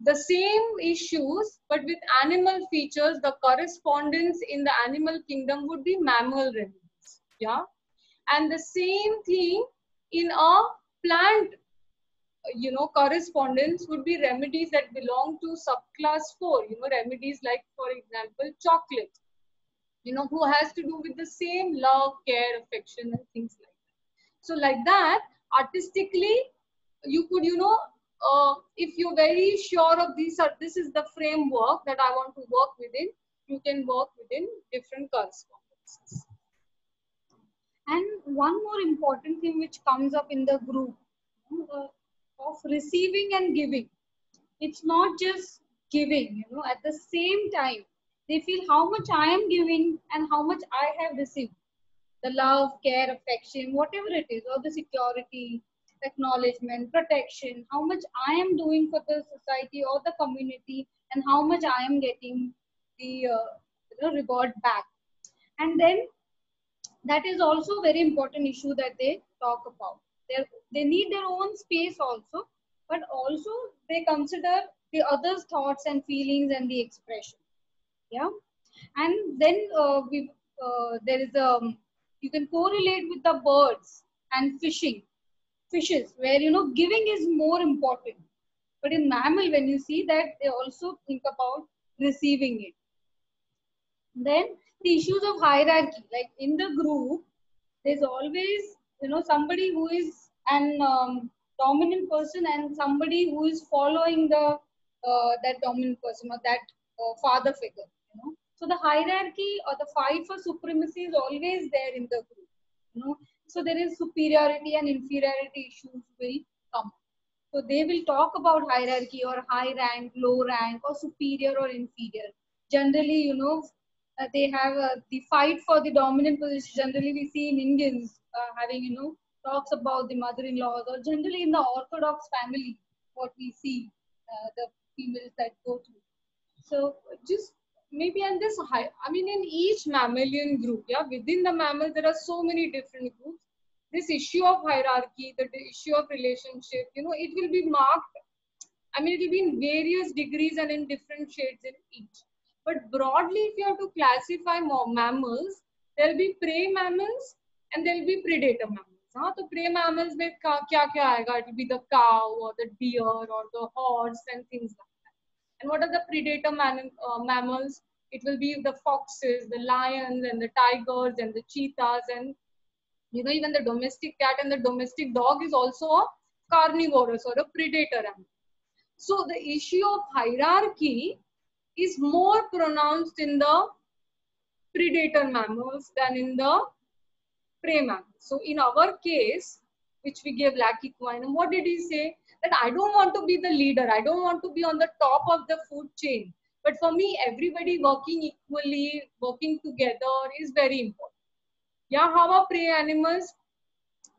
The same issues, but with animal features, the correspondence in the animal kingdom would be mammal remedies. Yeah. And the same thing in a plant correspondence would be remedies that belong to subclass 4, remedies like, for example, chocolate, who has to do with the same love, care, affection, and things like that. So like that, artistically, you could, if you're very sure of this is the framework that I want to work within, you can work within different correspondences. And one more important thing which comes up in the group of receiving and giving. It's not just giving, at the same time, they feel how much I am giving and how much I have received. The love, care, affection, whatever it is, or the security, acknowledgement, protection, how much I am doing for the society or the community, and how much I am getting the reward back. And then that is also a very important issue that they talk about. They need their own space also, but also they consider the others' thoughts and feelings and the expression. Yeah, and then there is you can correlate with the birds and fishes, where giving is more important. But in mammal, when you see that, they also think about receiving it. Then the issues of hierarchy, like in the group, there's always somebody who is an dominant person and somebody who is following the that dominant person or that father figure. So the hierarchy or the fight for supremacy is always there in the group. So there is superiority and inferiority issues will come. So they will talk about hierarchy or high rank, low rank, or superior or inferior. Generally, they have the fight for the dominant position. Generally, we see in Indians having, talks about the mother-in-laws, or generally in the Orthodox family, what we see, the females that go through. So just maybe in this in each mammalian group, within the mammals, there are so many different groups. This issue of hierarchy, the issue of relationship, it will be marked. It will be in various degrees and in different shades in each. But broadly, if you have to classify mammals, there will be prey mammals and there will be predator mammals. So prey mammals mein kya aayega? It will be the cow or the deer or the horse and things like that. And what are the predator mammals? It will be the foxes, the lions, and the tigers, and the cheetahs, and even the domestic cat and the domestic dog is also a carnivorous or a predator animal. So the issue of hierarchy is more pronounced in the predator mammals than in the prey mammals. So in our case, which we gave Lackey Quine, what did he say? That I don't want to be the leader. I don't want to be on the top of the food chain. But for me, everybody working equally, working together is very important. Yeah, how are prey animals?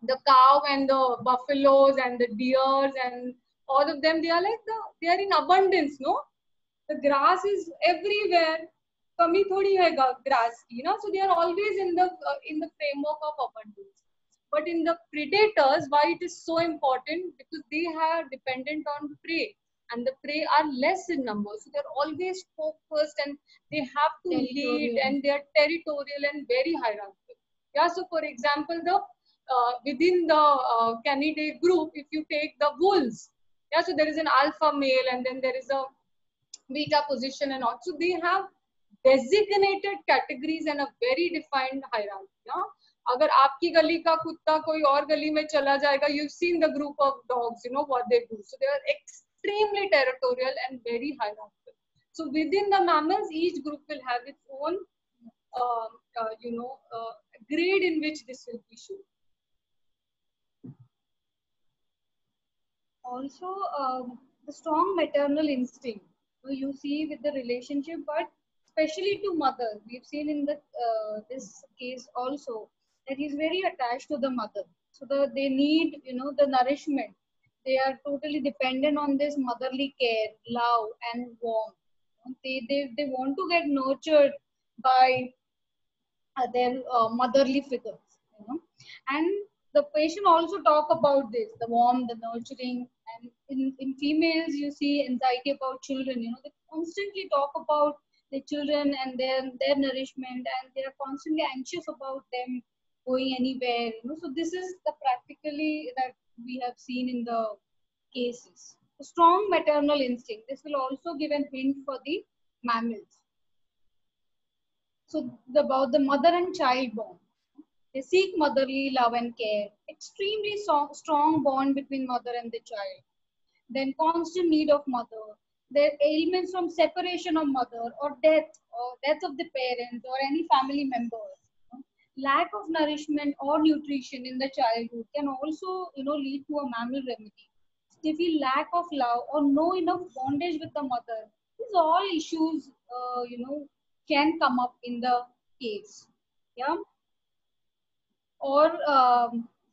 The cow and the buffaloes and the deers and all of them, they are in abundance, no? The grass is everywhere. Kami thodi hai grass ki, so they are always in the framework of abundance. But in the predators, why it is so important? Because they are dependent on prey, and the prey are less in numbers. So they are always focused and they have to lead, and they are territorial and very hierarchical. Yeah. So for example, the within the Canidae group, if you take the wolves, so there is an alpha male and then there is a beta position and all. So they have designated categories and a very defined hierarchy. अगर आपकी गली का कुत्ता कोई और गली में चला जाएगा, you've seen the group of dogs, what they do. So they are extremely territorial and very hierarchical. So within the mammals, each group will have its own, grade in which this will be shown. Also, the strong maternal instinct. So you see with the relationship, but especially to mother, we've seen in the this case also that he's very attached to the mother. So they need, the nourishment. They are totally dependent on this motherly care, love, and warmth. They want to get nurtured by their motherly figures, and the patient also talk about this, the warmth, the nurturing. And in females, you see anxiety about children, they constantly talk about the children and their nourishment, and they are constantly anxious about them going anywhere, so this is the practically that we have seen in the cases. Strong maternal instinct. This will also give a hint for the mammals. So about the mother and child bond. They seek motherly love and care. Extremely strong bond between mother and the child. Then constant need of mother. Their ailments from separation of mother or death of the parents or any family members. Lack of nourishment or nutrition in the childhood can also, lead to a mammal remedy. They feel lack of love or no enough bondage with the mother. These all issues, can come up in the case. Yeah. Or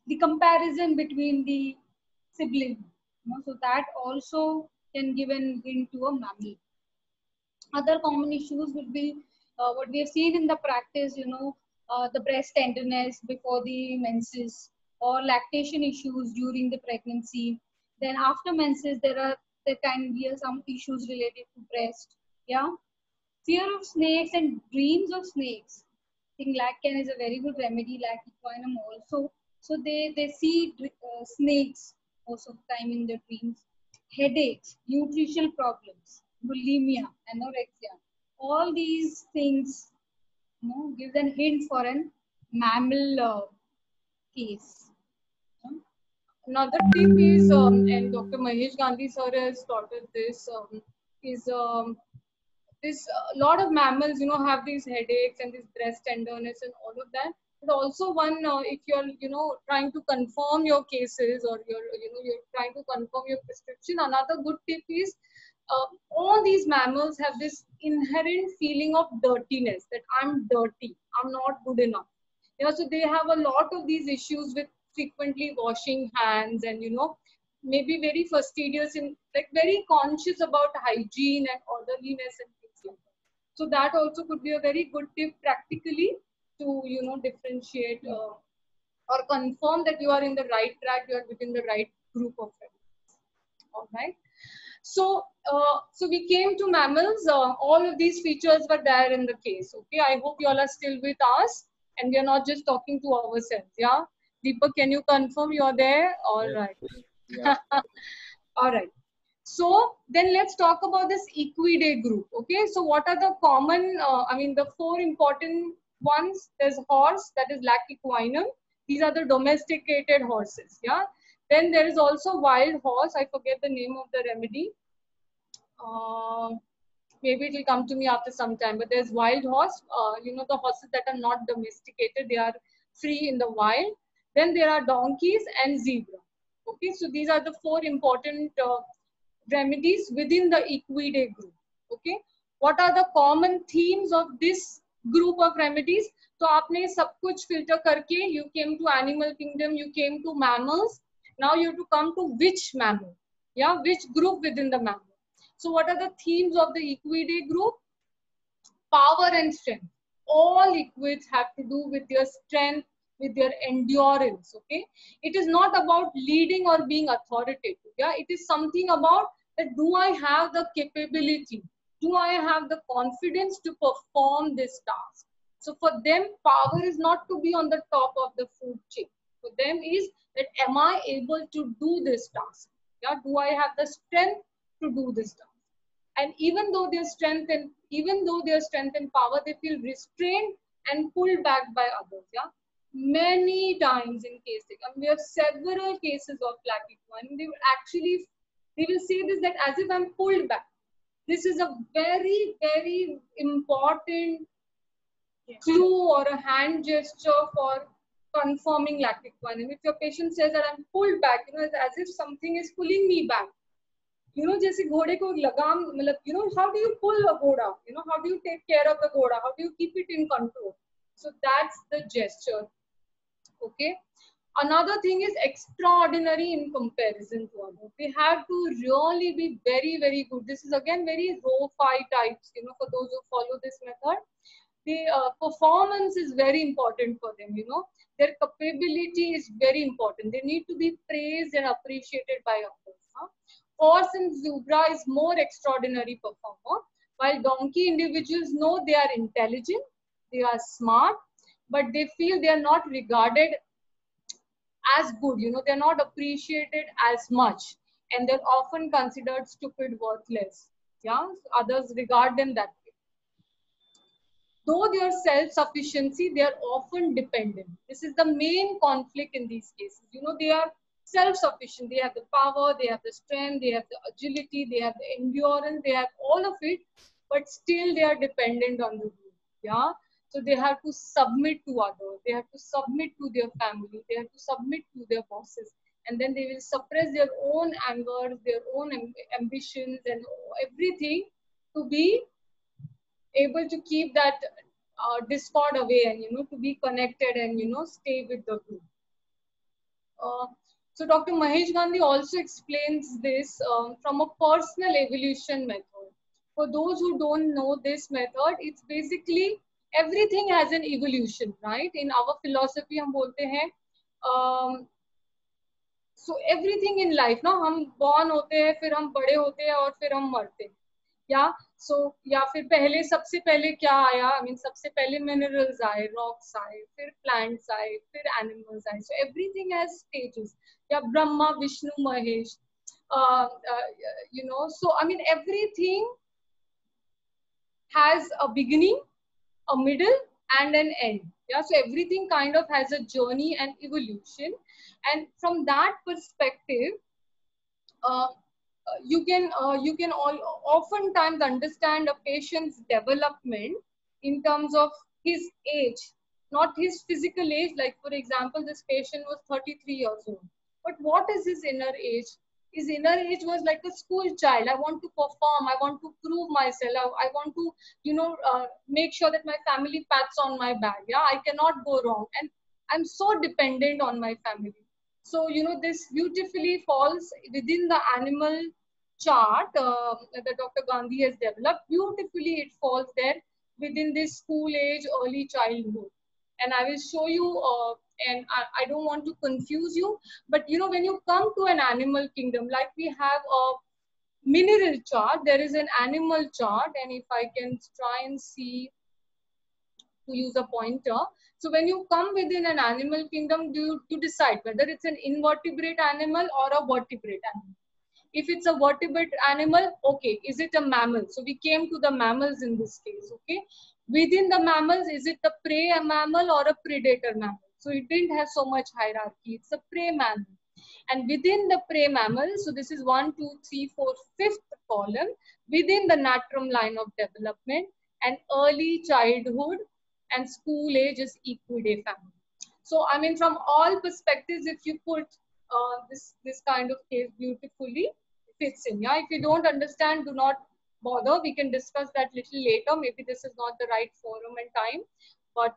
the comparison between the siblings. So that also can give an hint to a mammal. Other common issues would be what we have seen in the practice, the breast tenderness before the menses or lactation issues during the pregnancy. Then after menses, there can be some issues related to breast. Yeah. Fear of snakes and dreams of snakes. I think Laccan is a very good remedy, like equinum also. So they see snakes most of the time in their dreams. Headaches, nutritional problems, bulimia, anorexia. All these things, give a hint for an mammal case. Another tip is, and Dr. Mahesh Gandhi sir has taught us this, is this a lot of mammals, have these headaches and this breast tenderness and all of that. But also one, if you're, trying to confirm your cases or you're trying to confirm your prescription, another good tip is all these mammals have this inherent feeling of dirtiness, that I'm dirty, I'm not good enough. So they have a lot of these issues with frequently washing hands and, maybe very fastidious and like very conscious about hygiene and orderliness and things like that. So that also could be a very good tip practically to, differentiate or confirm that you are in the right track, you are within the right group of animals. All right. So, so we came to mammals. All of these features were there in the case. Okay, I hope you all are still with us, and we are not just talking to ourselves. Yeah, Deepak, can you confirm you are there? All right. Yeah. All right. So then let's talk about this equidae group. Okay, so what are the common? The four important ones. There's horse, that is Lac equinum. These are the domesticated horses. Yeah. Then there is also wild horse. I forget the name of the remedy. Maybe it will come to me after some time. But there's wild horse. The horses that are not domesticated, they are free in the wild. Then there are donkeys and zebra. Okay, so these are the four important remedies within the equidae group. Okay, what are the common themes of this group of remedies? So आपने सब कुछ filter करके you came to animal kingdom, you came to mammals. Now you have to come to which mammal? Yeah, which group within the mammal? So what are the themes of the equidae group? Power and strength. All equids have to do with your strength, with your endurance. Okay, it is not about leading or being authoritative. Yeah, it is something about that. Do I have the capability? Do I have the confidence to perform this task? So for them, power is not to be on the top of the food chain. For them is that, am I able to do this task? Yeah, do I have the strength to do this task? And even though their strength and power, they feel restrained and pulled back by others. Yeah, many times in cases, and we have several cases of Lac equinum. They will say this, that as if I'm pulled back. This is a very, very important clue or a hand gesture for confirming Lac equinum. If your patient says that I'm pulled back, it's as if something is pulling me back. जैसे घोड़े को लगाम मतलब how do you pull a ghoda, how do you take care of the ghoda, how do you keep it in control? So that's the gesture. Okay, another thing is extraordinary in comparison to others. They have to really be very, very good. This is again very row 5 types, for those who follow this method. The performance is very important for them. Their capability is very important. They need to be praised and appreciated by others. Horse and zebra is more extraordinary performer, while donkey individuals know they are intelligent, they are smart, but they feel they are not regarded as good. You know, they're not appreciated as much, and they're often considered stupid, worthless. Yeah, others regard them that way. Though their self-sufficiency, they are often dependent. This is the main conflict in these cases. You know, they are self-sufficient. They have the power, they have the strength, they have the agility, they have the endurance, they have all of it, but still they are dependent on the group. Yeah. So they have to submit to others. They have to submit to their family. They have to submit to their bosses. And then they will suppress their own anger, their own ambitions and everything to be able to keep that discord away, and you know, to be connected and you know, stay with the group. So Dr. Mahesh Gandhi also explains this from a personal evolution method. For those who don't know this method, it's basically everything has an evolution, right? In our philosophy, हम बोलते हैं so everything in life, ना हम born होते हैं, फिर हम बड़े होते हैं और फिर हम मरते हैं. या सो या फिर पहले सबसे पहले क्या आया, आई मीन सबसे पहले मिनरल्स आए, रॉक्स आए, फिर प्लांट्स आए, फिर एनिमल्स आए. So everything has stages. या Brahma Vishnu Mahesh, you know, so I mean everything has a beginning, a middle and an end. Yeah, so everything kind of has a journey and evolution, and from that perspective you can oftentimes understand a patient's development in terms of his age, not his physical age. Like for example, this patient was 33 years old, but what is his inner age? His inner age was like a school child. I want to perform, I want to prove myself, I want to, you know, make sure that my family pats on my back. Yeah, I cannot go wrong, and I'm so dependent on my family. So, you know, this beautifully falls within the animal chart that Dr. Gandhi has developed. Beautifully, it falls there within this school age, early childhood. And I will show you, and I don't want to confuse you, but you know, when you come to an animal kingdom, like we have a mineral chart, there is an animal chart, and if I can try and see, to use a pointer. So when you come within an animal kingdom, you decide whether it's an invertebrate animal or a vertebrate animal. If it's a vertebrate animal, okay, is it a mammal? So we came to the mammals in this case, okay. Within the mammals, is it a prey mammal or a predator mammal? So it didn't have so much hierarchy. It's a prey mammal. And within the prey mammal, so this is 1, 2, 3, 4, 5th column, within the natrum line of development, and early childhood and school age is Equidae family. So I mean, from all perspectives, if you put this kind of case beautifully fits in. Yeah, if you don't understand, do not bother. We can discuss that little later. Maybe this is not the right forum and time, but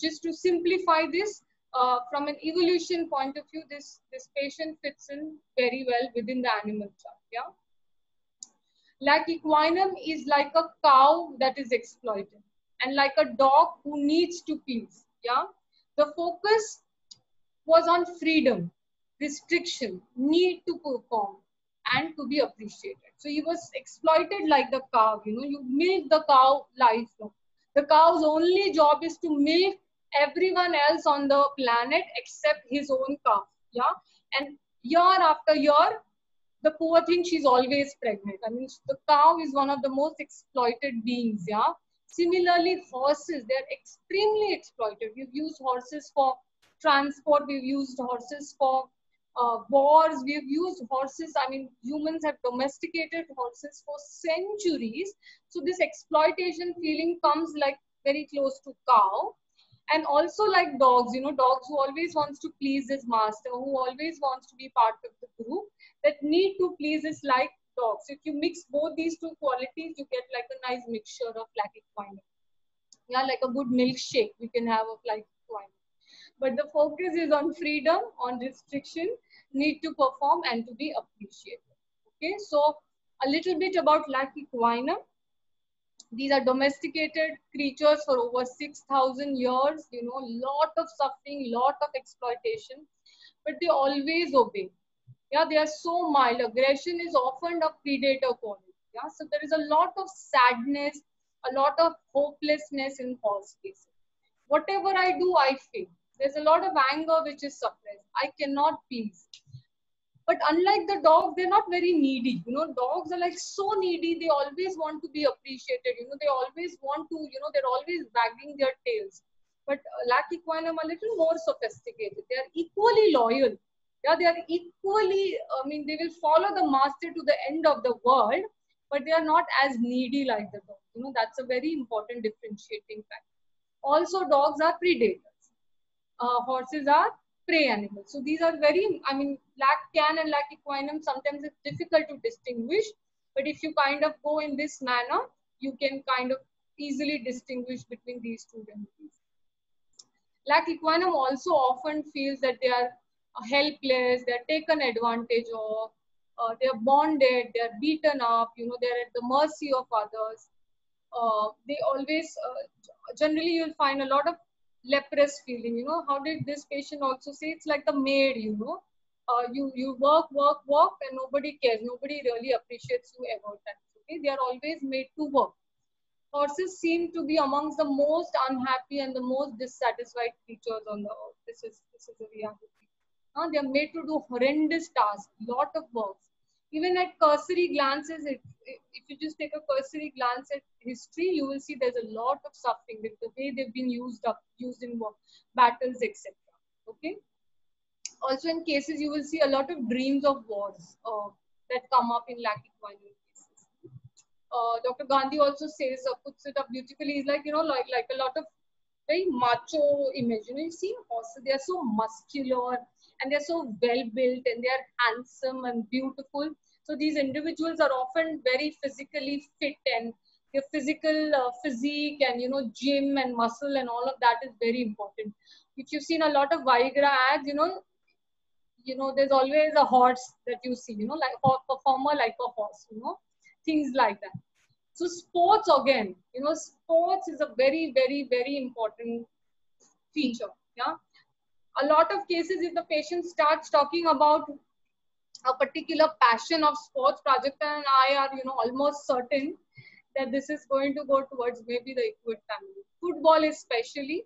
just to simplify this, from an evolution point of view, this patient fits in very well within the animal chart. Yeah. Like equinum is like a cow that is exploited, and like a dog who needs to please. Yeah, the focus was on freedom, restriction, need to perform, and to be appreciated. So he was exploited like the cow. You know, you milk the cow lifelong. The cow's only job is to milk everyone else on the planet except his own cow. Yeah, and year after year, the poor thing, she's always pregnant. I mean, the cow is one of the most exploited beings. Yeah. Similarly, horses, they're extremely exploited. We've used horses for transport. We've used horses for wars. We've used horses. I mean, humans have domesticated horses for centuries. So this exploitation feeling comes like very close to cow. And also like dogs, you know, dogs who always wants to please his master, who always wants to be part of the group, that need to please is like dogs. If you mix both these two qualities, you get like a nice mixture of like equine. Yeah, like a good milkshake we can have of like equine. But the focus is on freedom, on restriction, need to perform and to be appreciated. Okay, so a little bit about Lac equinum. These are domesticated creatures for over 6,000 years, you know, lot of suffering, lot of exploitation, but they always obey. Yeah, they are so mild. Aggression is often a predator quality. Yeah, so there is a lot of sadness, a lot of hopelessness in horse cases. Whatever I do, I fail. There's a lot of anger which is suppressed. I cannot please. But unlike the dogs, they're not very needy. You know, dogs are like so needy. They always want to be appreciated. You know, they always want to, you know, they're always wagging their tails. But Lac Equine are a little more sophisticated. They are equally loyal. Yeah, they are equally, I mean, they will follow the master to the end of the world, but they are not as needy like the dog. You know, that's a very important differentiating factor. Also, dogs are predators. Horses are prey animals. So these are very, I mean, Lac Can and Lac Equinum, sometimes it's difficult to distinguish, but if you kind of go in this manner, you can kind of easily distinguish between these two deities. Lac Equinum also often feels that they are helpless, they are taken advantage of, they are bonded, they are beaten up, you know, they are at the mercy of others. They always, generally you'll find a lot of leprous feeling, you know. How did this patient also say? It's like the maid, you know. You work, work, work, and nobody cares. Nobody really appreciates you ever. Okay? They are always made to work. Horses seem to be amongst the most unhappy and the most dissatisfied creatures on the earth. This is a reality. They are made to do horrendous tasks, lot of work. Even at cursory glances, if you just take a cursory glance at history, you will see there's a lot of suffering with the way they've been used in battles, etc. Okay. Also, in cases, you will see a lot of dreams of wars that come up in Lac Equine cases. Dr. Gandhi also says, puts it up beautifully. He's like, you know, like a lot of very macho image. You know, you see horses, they are so muscular and they're so well built and they are handsome and beautiful. So these individuals are often very physically fit, and their physical physique and, you know, gym and muscle and all of that is very important. If you've seen a lot of Viagra ads, there's always a horse that you see, you know, like a performer like a horse, you know, things like that. So sports again, you know, sports is a very, very, very important feature. Yeah. A lot of cases, if the patient starts talking about a particular passion of sports, Prajakta and I are, you know, almost certain that this is going to go towards maybe the equid family. Football especially,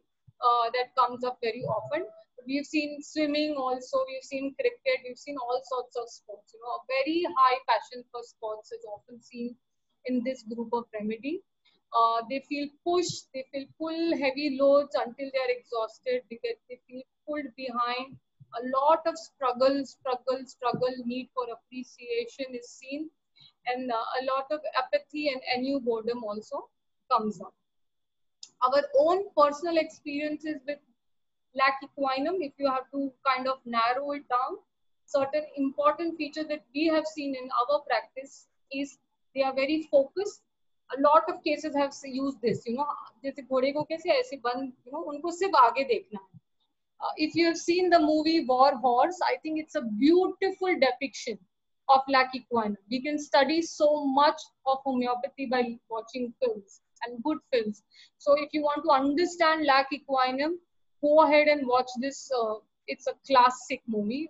that comes up very often. We've seen swimming also, we've seen cricket, we've seen all sorts of sports. You know, a very high passion for sports is often seen in this group of remedy. They feel pushed, they feel pull heavy loads until they are exhausted, because they feel pulled behind. A lot of struggle, need for appreciation is seen, and a lot of apathy and ennui boredom also comes up. Our own personal experiences with Lac Equinum, if you have to kind of narrow it down, certain important features that we have seen in our practice is they are very focused. A lot of cases have used this, you know, जैसे घोड़े को कैसे ऐसे बंद, you know, उनको सिर्फ आगे देखना है. If you have seen the movie War Horse, I think it's a beautiful depiction of Lac Equinum. We can study so much of homeopathy by watching films and good films. So if you want to understand Lac Equinum, go ahead and watch this. It's a classic movie,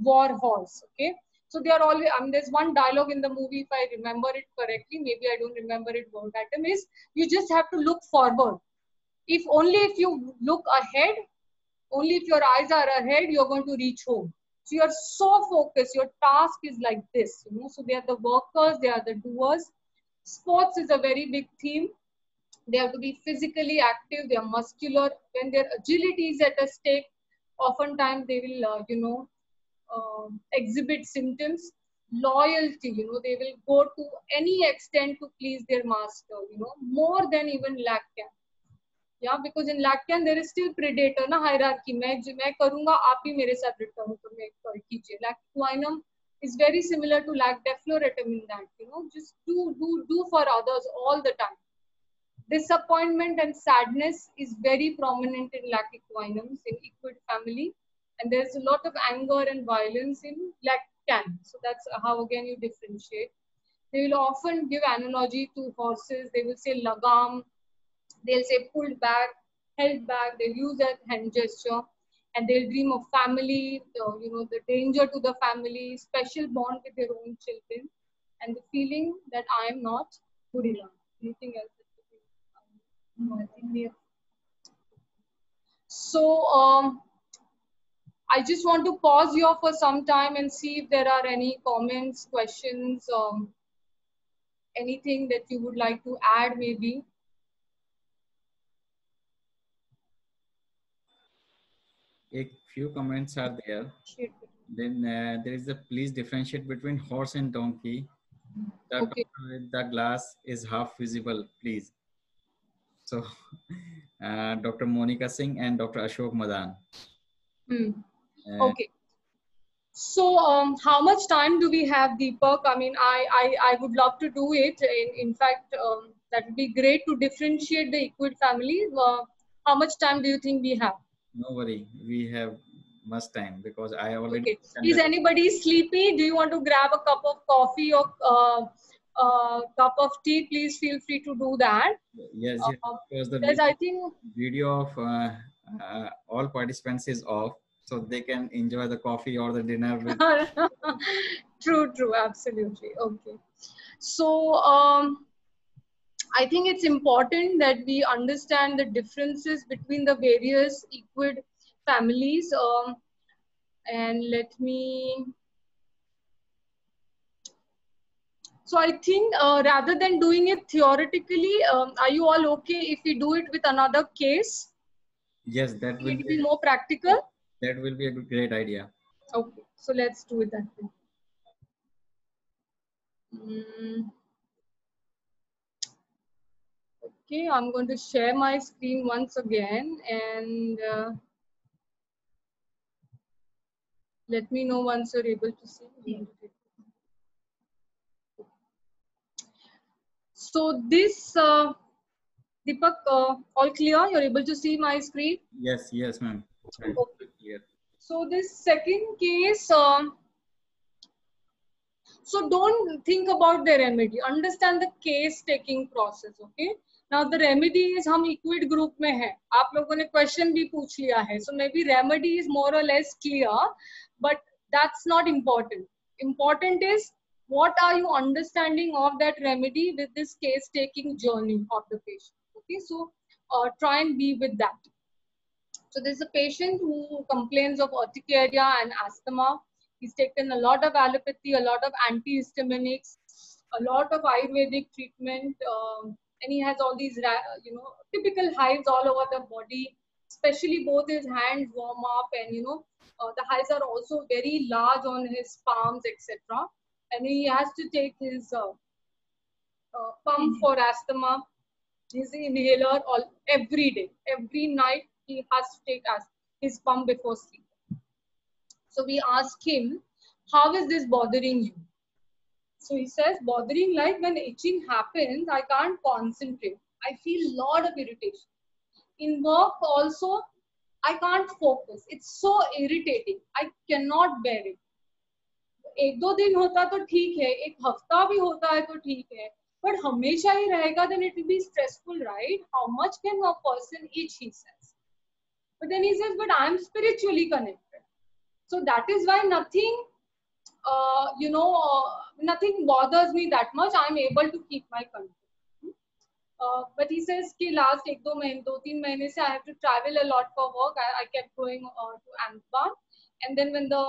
War Horse. Okay. So they are always, I mean, there's one dialogue in the movie, if I remember it correctly, maybe I don't remember it verbatim, is you just have to look forward. If you look ahead, only if your eyes are ahead, you're going to reach home. So you're so focused. Your task is like this, you know. So they are the workers, they are the doers. Sports is a very big theme. They have to be physically active, they are muscular. When their agility is at a stake, oftentimes they will, exhibit symptoms. Loyalty, you know, they will go to any extent to please their master, you know, more than even Lac Can. Yeah, because in Lac Can there is still predator na hierarchy. मैं करूँगा आप भी मेरे साथ return तो मैं कीजिए. Lac Equinum is very similar to Lac Defloratum in that, you know, just do for others all the time. Disappointment and sadness is very prominent in Lac Equinums, in equid family, and there's a lot of anger and violence in Lac Can. So that's how again you differentiate. They will often give analogy to horses. They will say lagam, they'll say pulled back, held back, they'll use that hand gesture, and they'll dream of family, the danger to the family, special bond with their own children, and the feeling that I am not good enough. Anything else? No, I think we have. So I just want to pause here for some time and see if there are any comments, questions, anything that you would like to add maybe. A few comments are there. Then there is a please differentiate between horse and donkey. The Okay. doctor with the glass is half visible, please. So, Dr. Monica Singh and Dr. Ashok Madan. Okay. So, how much time do we have, Deepak? I mean, I would love to do it. In fact, that would be great to differentiate the equid family. How much time do you think we have? No worry, we have much time because I already. Okay. Is anybody sleepy? Do you want to grab a cup of coffee or cup of tea? Please feel free to do that. Yes, yes. Because the Because I think video of all participants is off, so they can enjoy the coffee or the dinner with. True, absolutely. Okay. So, I think it's important that we understand the differences between the various equid families. And let me. So I think rather than doing it theoretically, are you all okay if we do it with another case? Yes, that will be more practical. That will be a great idea. Okay, so let's do it that way. Okay, I'm going to share my screen once again and let me know once you're able to see. Yeah. So this, Deepak, all clear? You're able to see my screen? Yes, ma'am. Okay. So this second case, so don't think about the remedy. Understand the case taking process. Okay. Now the remedy is हम equid group में हैं. आप लोगों ने question भी पूछ लिया है. So maybe remedy is more or less clear, but that's not important. Important is what are you understanding of that remedy with this case taking journey of the patient. Okay. So try and be with that. So there's a patient who complains of urticaria and asthma. He's taken a lot of allopathy, a lot of antihistaminics, a lot of Ayurvedic treatment, and he has all these, typical hives all over the body, especially both his hands warm up, and the hives are also very large on his palms, etc. And he has to take his pump for asthma, his inhaler every day, every night. He has to take his pump before sleep. So we ask him, how is this bothering you? So he says, bothering like when itching happens, I can't concentrate. I feel a lot of irritation. In work also, I can't focus. It's so irritating. I cannot bear it. एक दो दिन होता तो ठीक है, एक हफ्ता भी होता है तो ठीक है, but हमेशा ही रहेगा, then it will be stressful, right? How much can a person itch, he says. But then he says, but I'm spiritually connected. So that is why nothing, nothing bothers me that much. I'm able to keep my control. But he says कि last 2-3 महीने से I have to travel a lot for work. I kept going to Ahmedabad, and then when the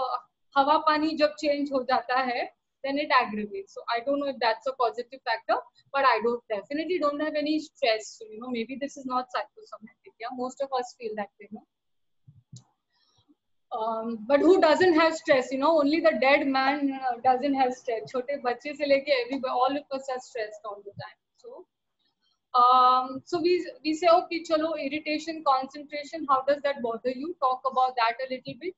हवा पानी जब change हो जाता है, then it aggravates. So I don't know if that's a positive factor, but I definitely don't have any stress. So, maybe this is not psychosomatic. Yeah, most of us feel that way. But who doesn't have stress? Only the dead man doesn't have stress. छोटे बच्चे से लेके everybody, all of us are stressed all the time. So we say, okay, chalo, irritation, concentration, how does that bother you? Talk about that a little bit.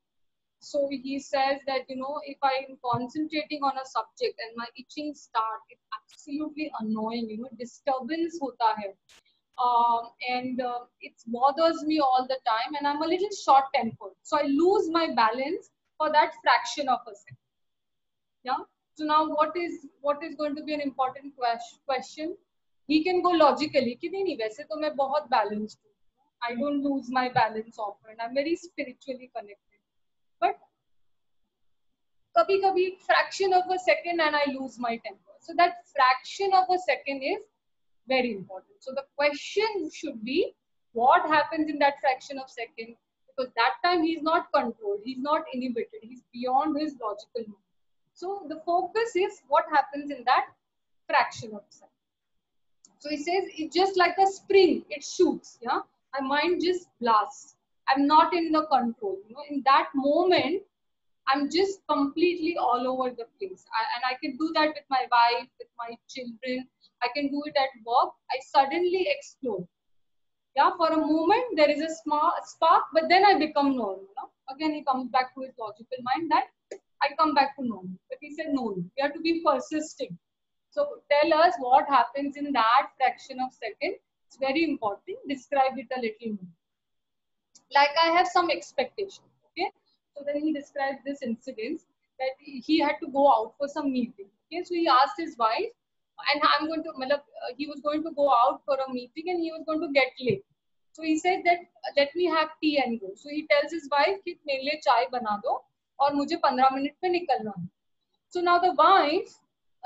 So he says that, if I am concentrating on a subject and my itching starts, it's absolutely annoying, disturbance hota hai. And it bothers me all the time, and I'm a little short-tempered. So I lose my balance for that fraction of a second. Yeah. So now what is going to be an important question? He can go logically. कि नहीं वैसे तो मैं बहुत balanced हूँ. I don't lose my balance often. I'm very spiritually connected. But कभी-कभी fraction of a second and I lose my temper. So that fraction of a second is very important. So the question should be, what happens in that fraction of second? because that time he's not controlled, he's not inhibited, he's beyond his logical mind. So the focus is what happens in that fraction of a second. So he says it's just like a spring, it shoots. Yeah, my mind just blasts. I'm not in the control. In that moment, I'm just completely all over the place. And I can do that with my wife, with my children. I can do it at work. I suddenly explode. Yeah, for a moment there is a spark, but then I become normal. Again, he comes back to his logical mind that I come back to normal. But he said, no, we have to be persisting. So tell us what happens in that fraction of second. It's very important. Describe it a little more. Like I have some expectation. Okay. So then he describes this incident that he had to go out for some meeting. Okay. So he asked his wife, and he was going to go out for a meeting and he was going to get late. So he said that let me have tea and go. So he tells his wife कि मेरे लिए चाय बना दो और मुझे 15 minute में निकलना है. So now the wife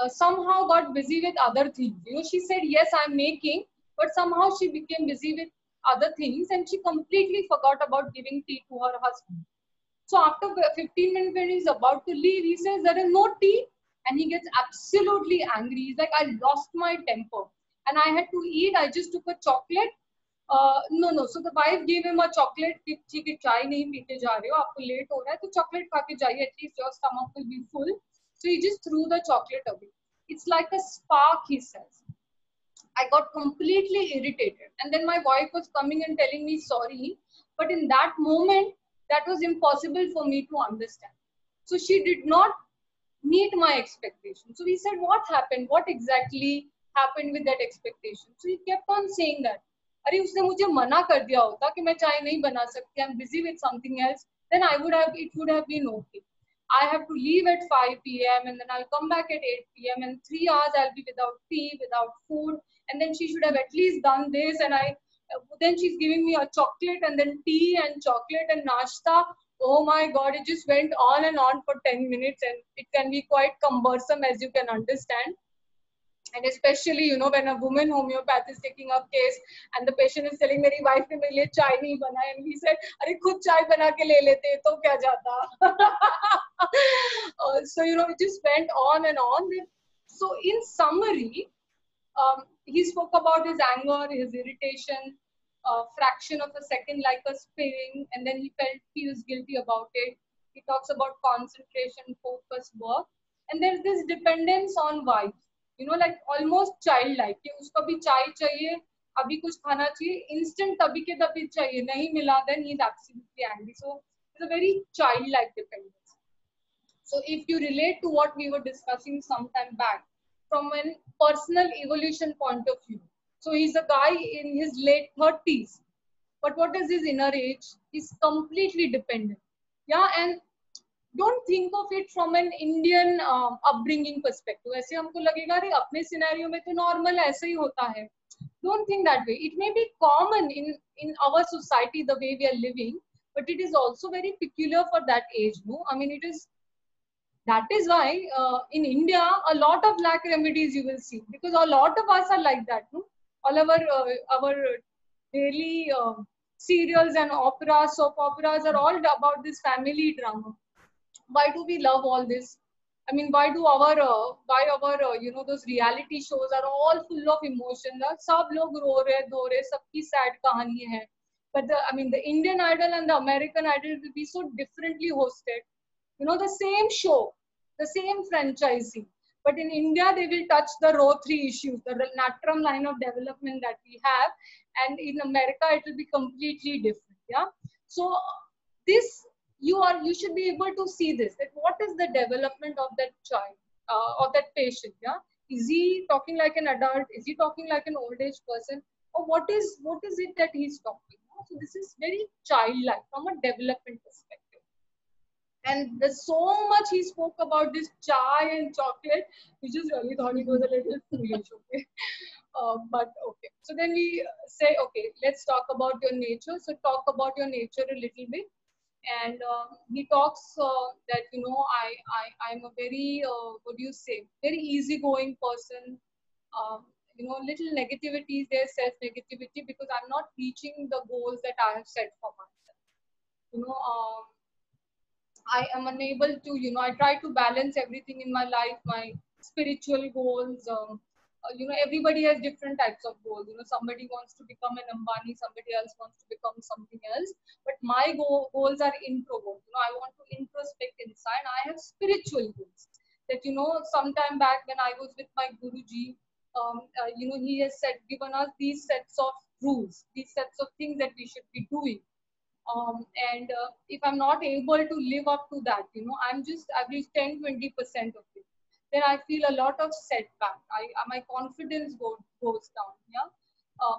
somehow got busy with other things. She said yes, I'm making, but somehow she became busy with other things and she completely forgot about giving tea to her husband. So after 15 minutes when he's about to leave, he says there is no tea. And he gets absolutely angry. He's like, I lost my temper. And I had to eat. I just took a chocolate. No. So the wife gave him a chocolate. ठीक है, चाय नहीं पीते जा रहे हो, आपको late हो रहा है, तो chocolate खा के जाइए. At least your stomach will be full. So he just threw the chocolate away. It's like a spark, he says. I got completely irritated. And then my wife was coming and telling me sorry. But in that moment, that was impossible for me to understand. So she did not meet my expectation. So we said, what happened? What exactly happened with that expectation? So he kept on saying that. अरे उसने मुझे मना कर दिया होता कि मैं चाय नहीं बना सकती, I'm busy with something else, then it would have been okay. I have to leave at 5 p.m. and then I'll come back at 8 p.m. and 3 hours I'll be without tea, without food, and then she should have at least done this, and then she's giving me a chocolate and then tea and chocolate and nashta. Oh my God, it just went on and on for 10 minutes and it can be quite cumbersome, as you can understand. And especially, when a woman homeopath is taking up case and the patient is telling, मेरी wife ने मेरे लिए चाय नहीं बनाई, and he said, अरे खुद चाय बना के ले लेते तो क्या जाता. So, it just went on and on. So in summary, he spoke about his anger, his irritation, fraction of a second like a spring, and then he feels guilty about it. He talks about concentration, focus, work, and there's this dependence on wife. Like almost childlike. कि उसको भी चाय चाहिए, अभी कुछ खाना चाहिए, instant तभी के तभी चाहिए, नहीं मिला then he's absolutely angry. So it's a very childlike dependence. So if you relate to what we were discussing some time back, from an personal evolution point of view, so he's a guy in his late 30s, but what is his inner age? He's completely dependent. Yeah, and don't think of it from an Indian upbringing perspective. ऐसे हमको लगेगा अरे अपने scenario में तो normal ऐसे ही होता है. Don't think that way. It may be common in our society the way we are living, but it is also very peculiar for that age. No, I mean that is why in India a lot of black remedies you will see, because a lot of us are like that. No, all our daily serials and operas, soap operas are all about this family drama. Why do we love all this? I mean, why our those reality shows are all full of emotion? सब लोग रो रहे, धो रहे, सबकी sad कहानी है. But the Indian Idol and the American Idol will be so differently hosted. The same show, the same franchising. But in India, they will touch the row 3 issues, the Natram line of development that we have. And in America, it will be completely different. Yeah. So this, you should be able to see this, that what is the development of that child, of that patient. Yeah. Is he talking like an adult? Is he talking like an old age person? Or what is it that he's talking? So this is very childlike from a development perspective. And there's so much he spoke about this chai and chocolate, we just really thought it was a little foolish. Okay. But okay. So then we say, okay, let's talk about your nature. So talk about your nature a little bit. And he talks that, I'm a very, very easygoing person. Little negativity is there, self-negativity, because I'm not reaching the goals that I have set for myself. you know, I am unable to, you know, I try to balance everything in my life, my spiritual goals. Everybody has different types of goals. You know, somebody wants to become an Ambani, somebody else wants to become something else. But my goals are intro goals. You know, I want to introspect inside. I have spiritual goals. That, you know, sometime back when I was with my Guruji, he has given us these sets of rules, these sets of things that we should be doing. And if I'm not able to live up to that, you know, I've reached 10-20% of it, then I feel a lot of setback. My confidence goes down. Yeah.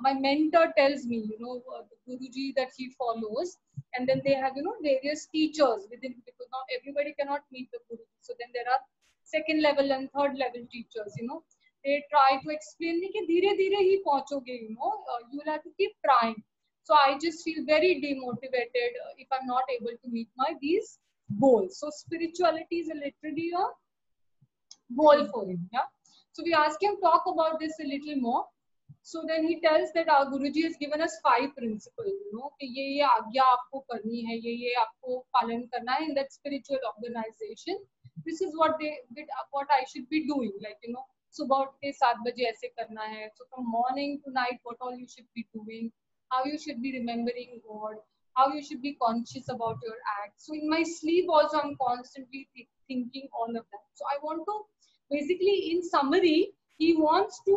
My mentor tells me, you know, the Guruji that he follows, and then they have, you know, various teachers within, because now everybody cannot meet the Guruji. So then there are second level and third level teachers, you know, they try to explain me कि धीरे धीरे ही पहुंचोगे, you know, you will have to keep trying. So I just feel very demotivated if I'm not able to meet these goals. So spirituality is literally a goal for him. Yeah. So we ask him talk about this a little more. So then he tells that our Guruji has given us 5 principles. You know, कि ये आज्ञा आपको करनी है, ये आपको पालन करना है in that spiritual organization. This is what I should be doing. Like, you know, सुबह उठ के 7 बजे ऐसे करना है. So from morning to night, what all you should be doing. How you should be remembering God, how you should be conscious about your acts. So in my sleep also, I'm constantly thinking all of that. So I want to, basically, in summary, he wants to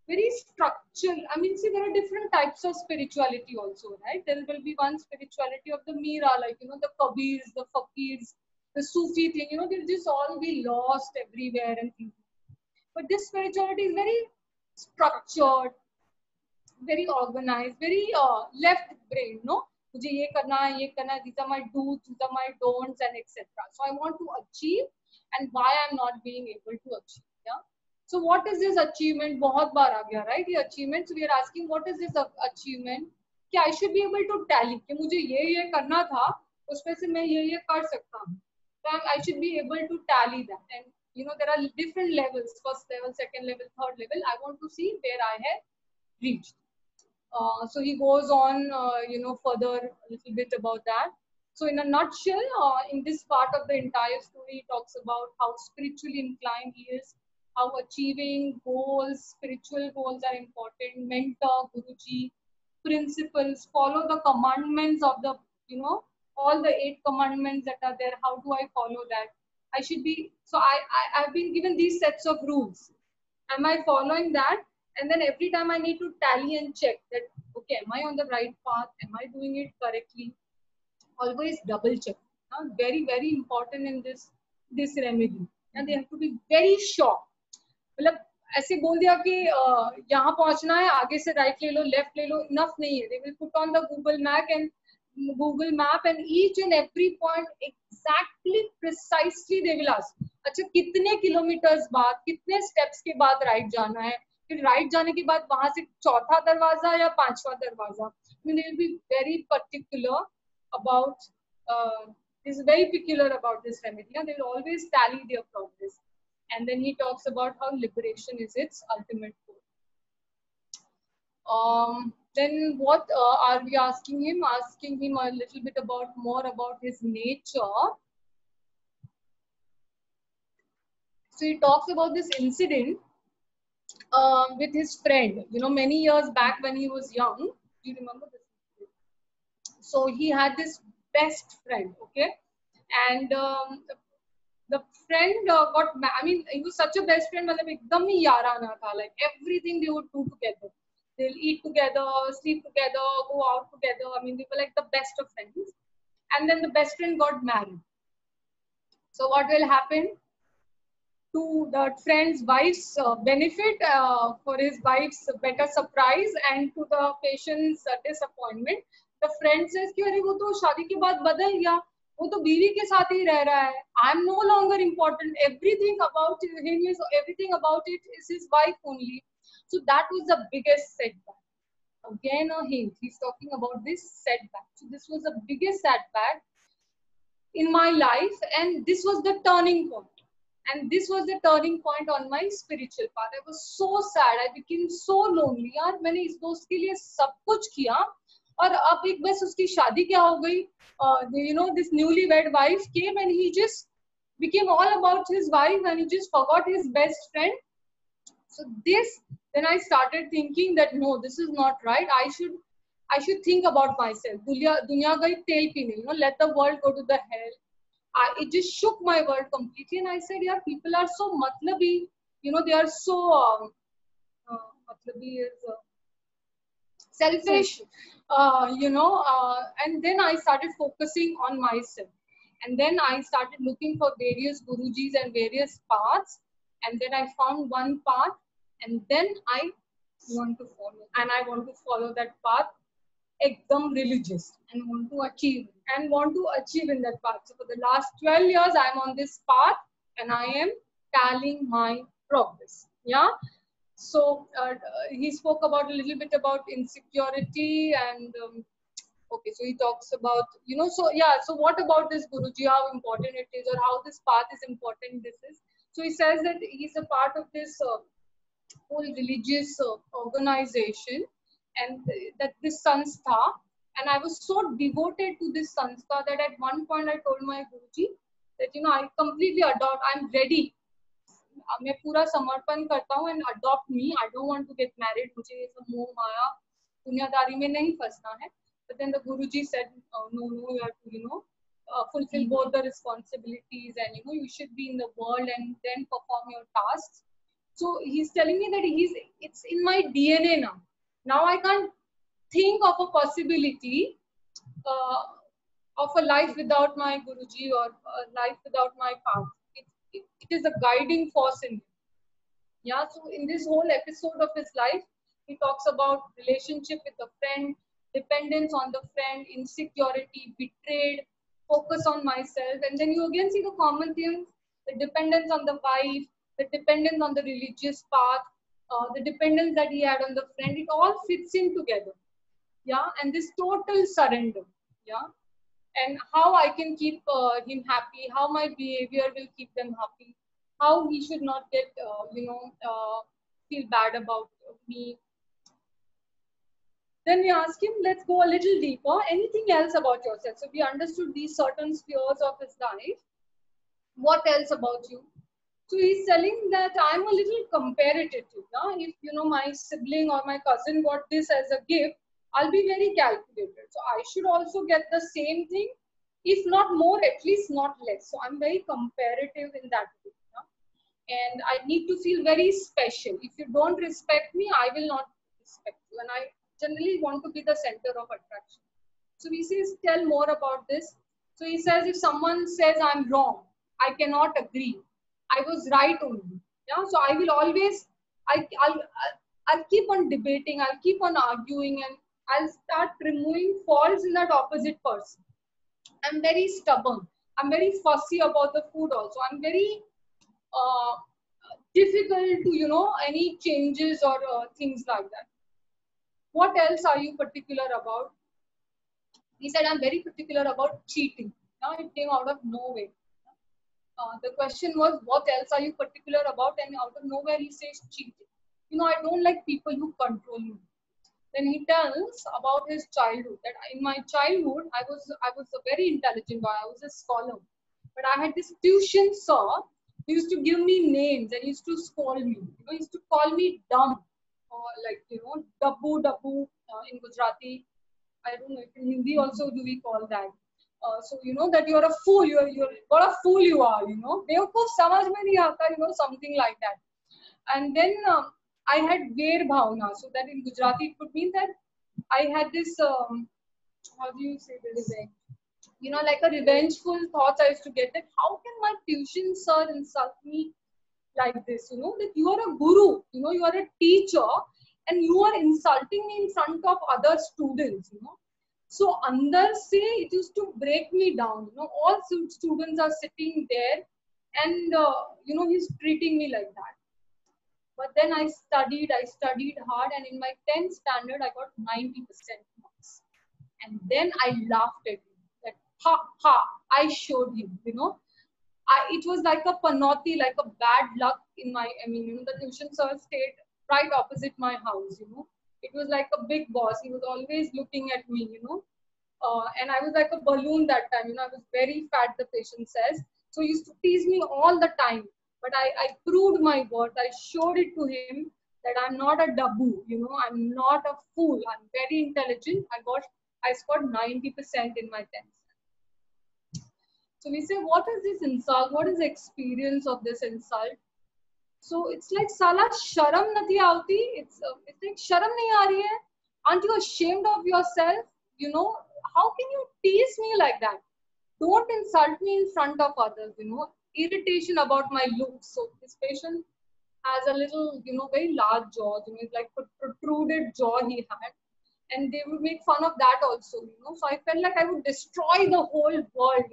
very structural. I mean, see, there are different types of spirituality also, right? There will be one spirituality of the Mira, like, you know, the Kabirs, the Fakirs, the Sufi thing, you know, they'll just all be lost everywhere and things. But this spirituality is very structured, very organized, very left brain, no? मुझे ये करना है, these are my do's, these are my don'ts, and etc. So I want to achieve, and why I'm not being able to achieve. Yeah. So what is this achievement? बहुत बार आ गया, right? The achievement. So we are asking, what is this achievement? कि I should be able to tally. कि मुझे ये करना था, उसमें से मैं ये कर सकता हूँ. So I should be able to tally that. And you know, there are different levels: first level, second level, third level. I want to see where I have reached. So he goes on, further a little bit about that. So in a nutshell, in this part of the entire story, he talks about how spiritually inclined he is, how achieving goals, spiritual goals are important, mentor, Guruji, principles, follow the commandments of the, you know, all the 8 commandments that are there. How do I follow that? I should be, so I've been given these sets of rules. Am I following that? And then every time I need to tally and check that, okay, am I on the right path? Am I doing it correctly? Always double check. Very, very important in this remedy. And they have to be very sure. मतलब ऐसे बोल दिया कि यहाँ पहुँचना है, आगे से राइट ले लो, लेफ्ट ले लो, इनफ नहीं है. They will put on the Google map and each and every point exactly, precisely they will ask. अच्छा कितने किलोमीटर्स बाद, कितने स्टेप्स के बाद राइट जाना है, फिर राइट जाने के बाद वहां से चौथा दरवाजा या 5वां दरवाजा. I mean, they will be very particular about this remedy. They will always tally their progress. And then he talks about how liberation is its ultimate goal. Then what are we asking him? Asking him a little bit more about his nature. So he talks about this incident with his friend, you know, many years back when he was young. Do you remember this? So he had this best friend, okay? And the friend he was such a best friend, मतलब एकदम ही याराना था, like everything they would do together. They'll eat together, sleep together, go out together. I mean, they were like the best of friends. And then the best friend got married. So what will happen? To the friend's wife's benefit, for his wife's better surprise, and to the patient's disappointment, the friend says कि अरे वो तो शादी के बाद बदल गया, वो तो बीवी के साथ ही रह रहा है. I'm no longer important. Everything about it is his wife only. So that was the biggest setback. Again a hint. He's talking about this setback. So this was the biggest setback in my life, and this was the turning point. And this was the turning point on my spiritual path. I was so sad. I became so lonely. यार मैंने इस दोस्त के लिए सब कुछ किया, और अब एक बस उसकी शादी क्या हो गई, this newlywed wife came and he just became all about his wife and he just forgot his best friend. So then I started thinking that no, this is not right. I should think about myself. Dunya gayi tel peene, let the world go to the hell. It just shook my world completely, and I said, yeah, people are so matlabi, they are so matlabi is selfish, and then I started focusing on myself. And then I started looking for various gurujis and various paths. And then I found one path, and then I want to follow. And I want to follow that path, ekdam religious, and want to achieve in that path. So for the last 12 years, I'm on this path, and I am tallying my progress. Yeah. So he spoke about a little bit about insecurity and okay, so he talks about, so yeah, so what about this Guruji, how important it is or how this path is important this is. So he says that he's a part of this whole religious organization and that this sanstha, and I was so devoted to this sanstha that at one point I told my Guruji that, I completely adopt, I'm ready. मैं पूरा समर्पण करता हूँ and adopt me. I don't want to get married. मुझे ये सब मोह माया दुनियादारी में नहीं फंसना है. But then the Guruji said, no, you have to, fulfill both the responsibilities and, you should be in the world and then perform your tasks. So he's telling me that it's in my DNA now. Now I can't think of a possibility of a life without my Guruji or a life without my path. It is a guiding force in me. Yeah, so in this whole episode of his life, he talks about relationship with a friend, dependence on the friend, insecurity, betrayed, focus on myself. And then you again see the common themes, the dependence on the wife, the dependence on the religious path, the dependence that he had on the friend. It all fits in together. Yeah, and this total surrender. Yeah. And how I can keep him happy, how my behavior will keep them happy, how he should not get, feel bad about me. Then we ask him, let's go a little deeper. Anything else about yourself? So we understood these certain spheres of his life. What else about you? So he's telling that I'm a little comparative. If, my sibling or my cousin got this as a gift, I'll be very calculated. So I should also get the same thing, if not more, at least not less. So I'm very comparative in that way. And I need to feel very special. If you don't respect me, I will not respect you. And I generally want to be the center of attraction. So he says, tell more about this. So he says, if someone says I'm wrong, I cannot agree. I was right only. Yeah. So I will always, I'll keep on debating. I'll keep on arguing, and I'll start removing faults in that opposite person. I'm very stubborn. I'm very fussy about the food also. I'm very difficult to, any changes or things like that. What else are you particular about? He said, I'm very particular about cheating. Now it came out of nowhere. The question was, what else are you particular about? And out of nowhere, he says cheating. I don't like people who control me. Then he tells about his childhood, that in my childhood, I was a very intelligent boy. I was a scholar. But I had this tuition sir who used to give me names and used to scold me. He used to call me dumb, or dabbu in Gujarati. I don't know if in Hindi also do we call that. So that you're a fool. What a fool you are. Bewakoof samajh mein nahi aata. Something like that. And then I had Ver Bhavna. So that in Gujarati it could mean that I had this, how do you say this? Like a revengeful thoughts I used to get, that how can my tuition sir insult me like this? That you are a guru, you are a teacher, and you are insulting me in front of other students, So andar se it used to break me down. All students are sitting there, and he's treating me like that. But then I studied hard, and in my 10th standard, I got 90% marks. And then I laughed at him, that, I showed him, it was like a panoti, like a bad luck in my, the tuition sir stayed right opposite my house, It was like a big boss. He was always looking at me, and I was like a balloon that time. I was very fat, the patient says. So he used to tease me all the time. But I proved my worth. I showed it to him that I'm not a dabu, I'm not a fool. I'm very intelligent. I scored 90% in my 10th. So we say, what is this insult? What is the experience of this insult? So it's like, Sala, sharam nahi aati. It's like, sharam nahi aa rahi hai. Aren't you ashamed of yourself? How can you tease me like that? Don't insult me in front of others, Irritation about my looks. So this patient has a little, very large jaw, it's like a protruded jaw he had. And they would make fun of that also, So I felt like I would destroy the whole world,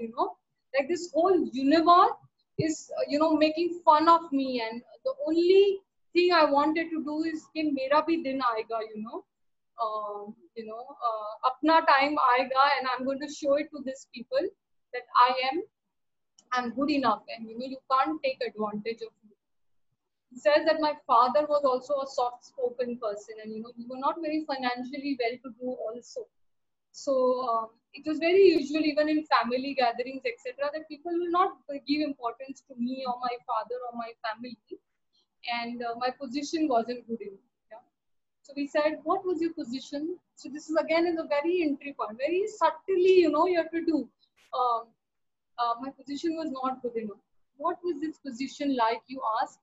Like this whole universe is, making fun of me. And the only thing I wanted to do is, कि मेरा भी दिन आएगा, अपना time आएगा, and I'm going to show it to these people that I'm good enough, and you can't take advantage of me. He says that my father was also a soft-spoken person, and we were not very financially well-to-do also. So it was very usual, even in family gatherings, etc., that people will not give importance to me or my father or my family, and my position wasn't good enough. Yeah? So we said, what was your position? So this is again a very entry point, very subtly, you have to do. My position was not good enough. What was this position like, you asked?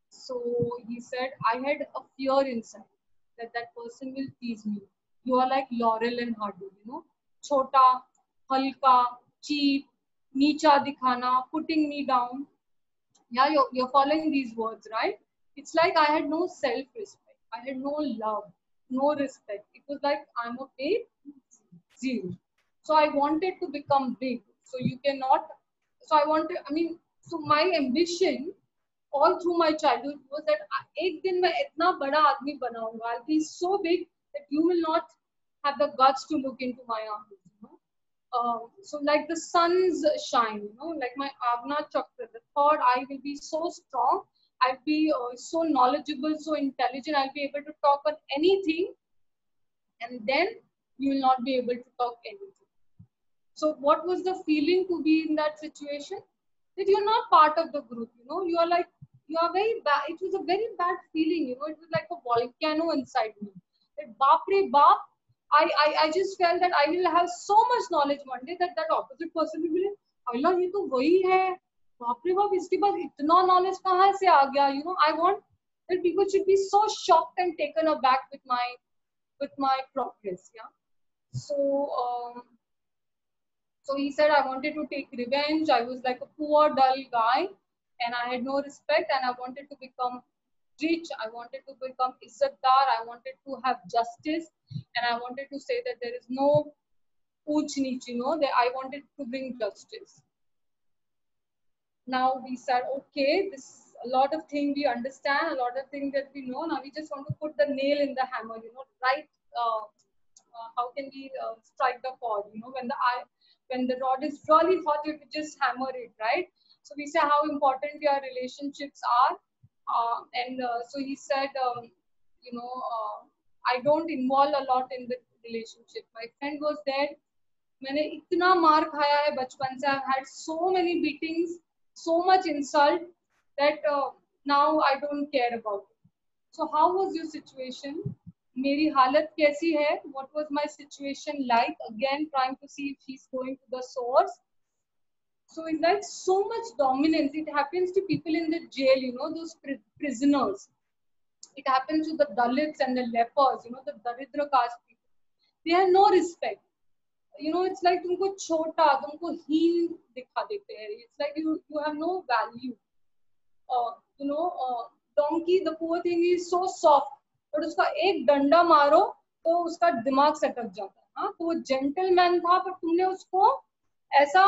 So he said, I had a fear inside that person will tease me. You are like Laurel and Hardy, Chota, halka, cheap, nicha dikhana, putting me down. Yeah, you're following these words, right? It's like I had no self-respect. I had no love, no respect. It was like, I'm a big zero. So I wanted to become big. So you cannot, so my ambition all through my childhood was that एक दिन मैं इतना बड़ा आदमी बनाऊंगा. I'll be so big that you will not have the guts to look into my eyes. So like the sun's shine, like my Agna Chakra, the third eye will be so strong. I'll be so knowledgeable, so intelligent. I'll be able to talk on anything, and then you will not be able to talk anything. So what was the feeling to be in that situation? That you're not part of the group, you are like, you are very bad. It was a very bad feeling, it was like a volcano inside me. That baap re baap, I just felt that I will have so much knowledge one day that opposite person will be like, Allah, ये तो वही है, बाप रे बाप, इसके बाद इतना knowledge कहाँ से आ गया? I want that people should be so shocked and taken aback with my progress. Yeah. So he said, I wanted to take revenge. I was like a poor, dull guy, and I had no respect, and I wanted to become rich. I wanted to become Izzatdar. I wanted to have justice, and I wanted to say that there is no ooch neech, that I wanted to bring justice. Now we said, okay, this a lot of things we understand, a lot of things that we know. Now we just want to put the nail in the hammer, right? How can we strike the chord, when the rod is really hot, you have to just hammer it, right? So we say how important your relationships are. So he said, I don't involve a lot in the relationship. My friend was there. मैंने इतना मार खाया है बचपन से. I've had so many beatings, so much insult that now I don't care about it. So how was your situation? मेरी हालत कैसी है? What was my situation like? Again, trying to see if she's going to the source. So it's like so much dominance. It happens to people in the jail, those prisoners. It happens to the Dalits and the lepers, the Daridra caste people. They have no respect. It's like तुमको छोटा, तुमको हीन दिखा देते हैं. It's like you have no value. Donkey, the poor thing, is so soft. और उसका एक डंडा मारो तो उसका दिमाग सटक जाता है. हाँ, तो वो जेंटलमैन था, पर तुमने उसको ऐसा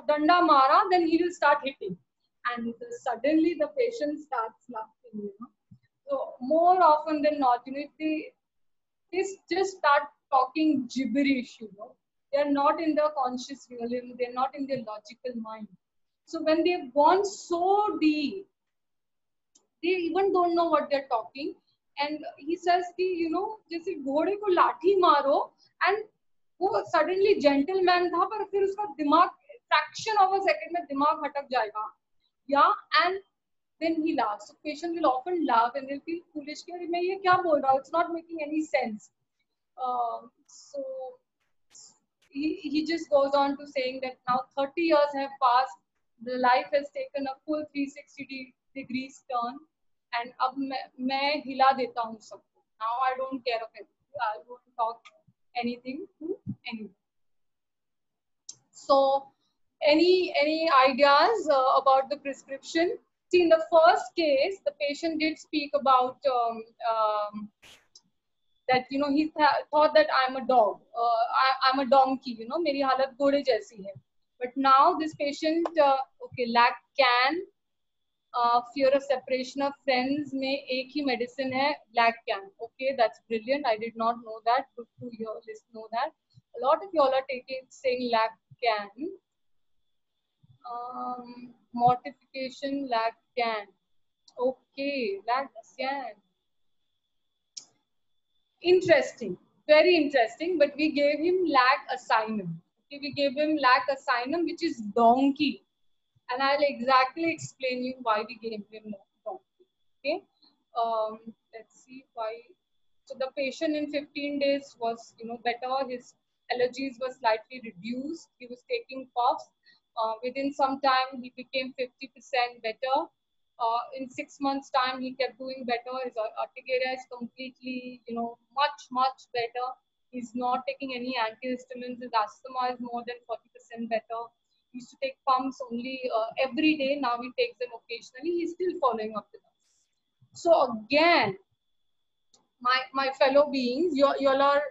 डंडा मारा, then he will start hitting, and suddenly the patient starts laughing. So more often than not, they just start talking gibberish. They are not in the conscious realism. They are not in their logical mind. So when they've gone so deep, they even don't know what they're talking. and he says कि you know जैसे घोड़े को लाठी मारो, and वो suddenly gentleman था पर फिर उसका दिमाग fraction of a second में दिमाग भटक जाएगा. Yeah, and then he laughs. So patient will often laugh and they'll feel foolish कि मैं ये क्या बोल रहा हूँ, it's not making any sense. So he just goes on to saying that now 30 years have passed, the life has taken a full 360 degrees turn, and अब मैं हिला देता हूँ सबको. Now I don't care of anything. I won't talk anything to anyone. So any ideas about the prescription? See, in the first case, the patient did speak about that, you know, he thought that I'm a dog, I'm a donkey, you know, मेरी हालत घोड़े जैसी है. But now this patient, okay, lack can, fear of separation of friends में एक ही medicine है, lack can. Okay, that's brilliant. I did not know that. Good to hear, know that. A lot of y'all are saying lack can. Mortification, lack can. Okay, lack can. Interesting, very interesting. But we gave him lack assignum. Okay, we gave him lack assignum, which is donkey, and I'll exactly explain you why we gave him donkey. Okay, let's see why. So the patient in 15 days was, you know, better. His allergies were slightly reduced. He was taking puffs. Within some time, he became 50% better. In 6 months' time, he kept doing better. His urticaria is completely, you know, much better. He's not taking any antihistamines. His asthma is more than 40% better. He used to take pumps only every day. Now he takes them occasionally. He's still following up with us. So again, my fellow beings, you all are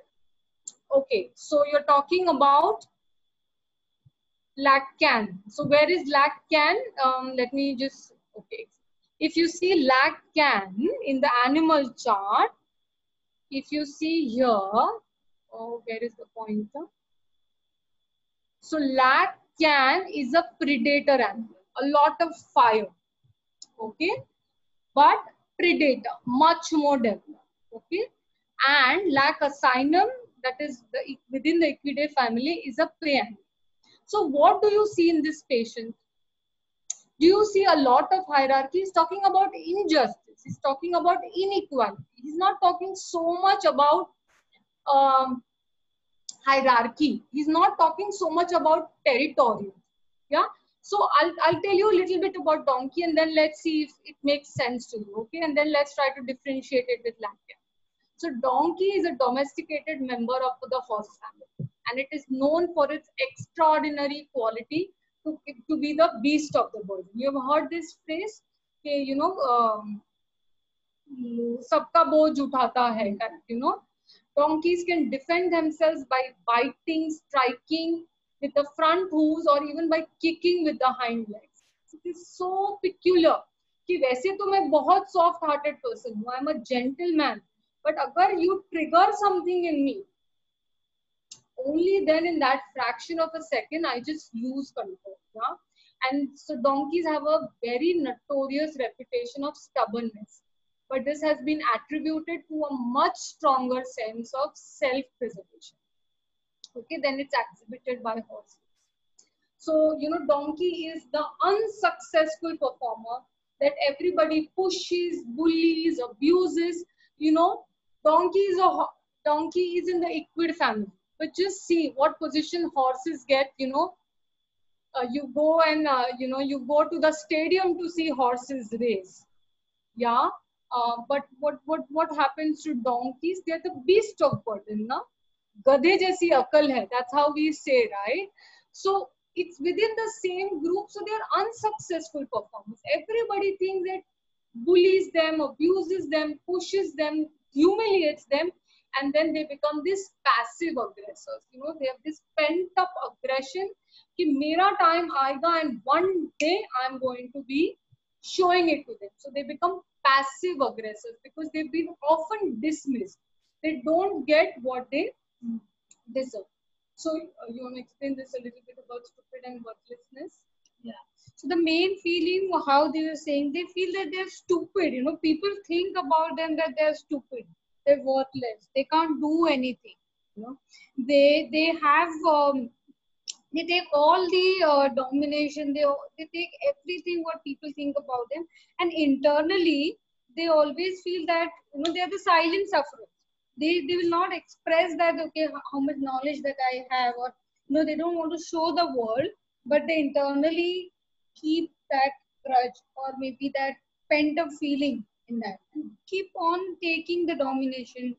okay. So you're talking about lack can. So where is lack can? Let me just, okay. If you see lack can in the animal chart, if you see here, oh, where is the pointer? So lack can is a predator animal, a lot of fire, okay, but predator, much more developed, okay. And lack asinum, that is within the Equidae family, is a prey animal. So what do you see in this patient? Do you see a lot of hierarchy? He's talking about injustice. He's talking about inequality. He's not talking so much about hierarchy. He's not talking so much about territorial. Yeah. So I'll tell you a little bit about donkey, and then let's see if it makes sense to you. Okay. And then let's try to differentiate it with lack. So donkey is a domesticated member of the horse family, and it is known for its extraordinary quality to be the beast of the burden. You have heard this phrase, you know, sabka boj uthata hai, you know. Donkeys can defend themselves by biting, striking with the front hooves, or even by kicking with the hind legs. It is so peculiar कि वैसे तो मैं बहुत soft hearted person हूँ, I'm a gentleman, but अगर you trigger something in me, only then in that fraction of a second I just lose control. Yeah? And so donkeys have a very notorious reputation of stubbornness, but this has been attributed to a much stronger sense of self-preservation, okay, then it's exhibited by horses. So, you know, donkey is the unsuccessful performer that everybody pushes, bullies, abuses. You know, donkey is in the equid family. But just see what position horses get, you know. You go and, you know, you go to the stadium to see horses race. Yeah. But what happens to donkeys? They're the beast of burden, na? Gadhe jaisi akal hai. That's how we say, right? So it's within the same group, so they're unsuccessful performers. Everybody thinks that bullies them, abuses them, pushes them, humiliates them, and then they become these passive aggressors. You know, they have this pent-up aggression कि मेरा time आएगा and one day I'm going to be showing it to them. So they become passive aggressors because they've been often dismissed. They don't get what they deserve. So you want to explain this a little bit about stupid and worthlessness? Yeah. So the main feeling, how they were saying, they feel that they're stupid. You know, people think about them that they're stupid, they're worthless, they can't do anything. You know, they have they take all the domination. They take everything what people think about them, and internally they always feel that, you know, they are the silent sufferers. They will not express that, okay, how much knowledge that I have, or no, they don't want to show the world, but they internally keep that grudge, or maybe that pent up feeling in that, and keep on taking the domination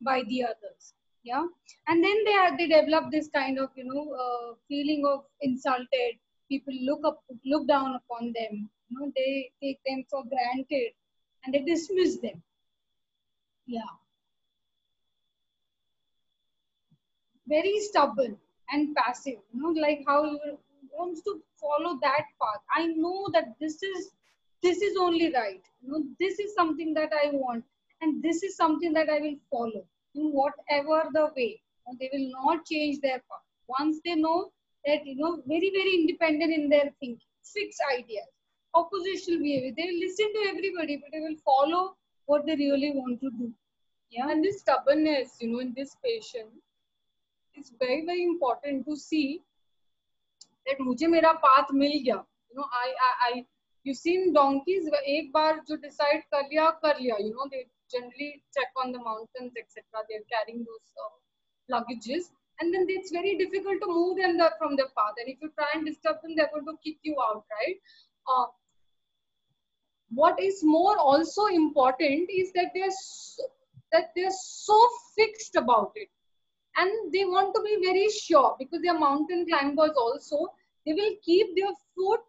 by the others. Yeah, and then they develop this kind of, you know, feeling of insulted. People look down upon them. You know, they take them for granted, and they dismiss them. Yeah, very stubborn and passive. You know, like how you wants to follow that path. I know that this is only right. You know, this is something that I want, and this is something that I will follow in whatever the way. You know, they will not change their path once they know that, you know, very independent in their thinking, fixed ideas, oppositional behavior. They will listen to everybody, but they will follow what they really want to do. Yeah, And this stubbornness, you know, in this patient, it's very important to see that मुझे मेरा path मिल गया. You know, I you've seen donkeys, एक बार जो decide कर लिया, you know, they generally trek on the mountains, etc. They're carrying those luggages, and then it's very difficult to move them from the path. And if you try and disturb them, they're going to kick you out, right? What is more also important is that they're so fixed about it, and they want to be very sure, because they are mountain climbers also. They will keep their foot,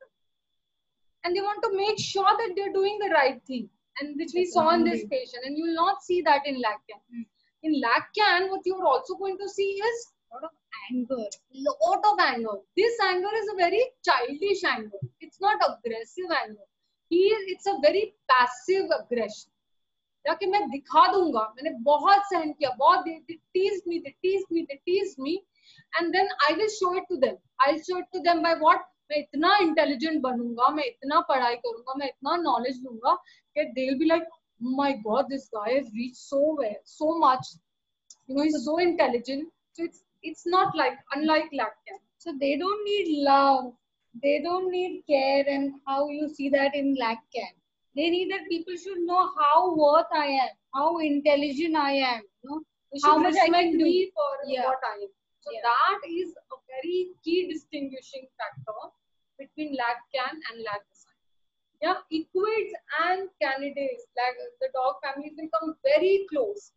and they want to make sure that they're doing the right thing, and which we saw in this patient. And you will not see that in Lacan. In Lacan, what you're also going to see is a lot of anger, lot of anger. This anger is a very childish anger. It's not aggressive anger. It's a very passive aggression. कि मैं दिखा दूंगा, मैंने बहुत सहन किया, बहुत they teased me, and then I will show it to them. I'll show it to them by what? मैं इतना intelligent बनूंगा, मैं इतना पढ़ाई करूंगा, मैं इतना knowledge लूंगा कि they'll be like, oh my God, this guy has reached so much. You know, he's so intelligent. So it's not like, unlike Lacan. So they don't need love, they don't need care, and how you see that in Lacan. They need that people should know how worth I am, how intelligent I am, you know, how much I can do for what I am. So that is a very key distinguishing factor between Lacan and Lacan. Yeah, equids and canidates, like the dog families, will come very close.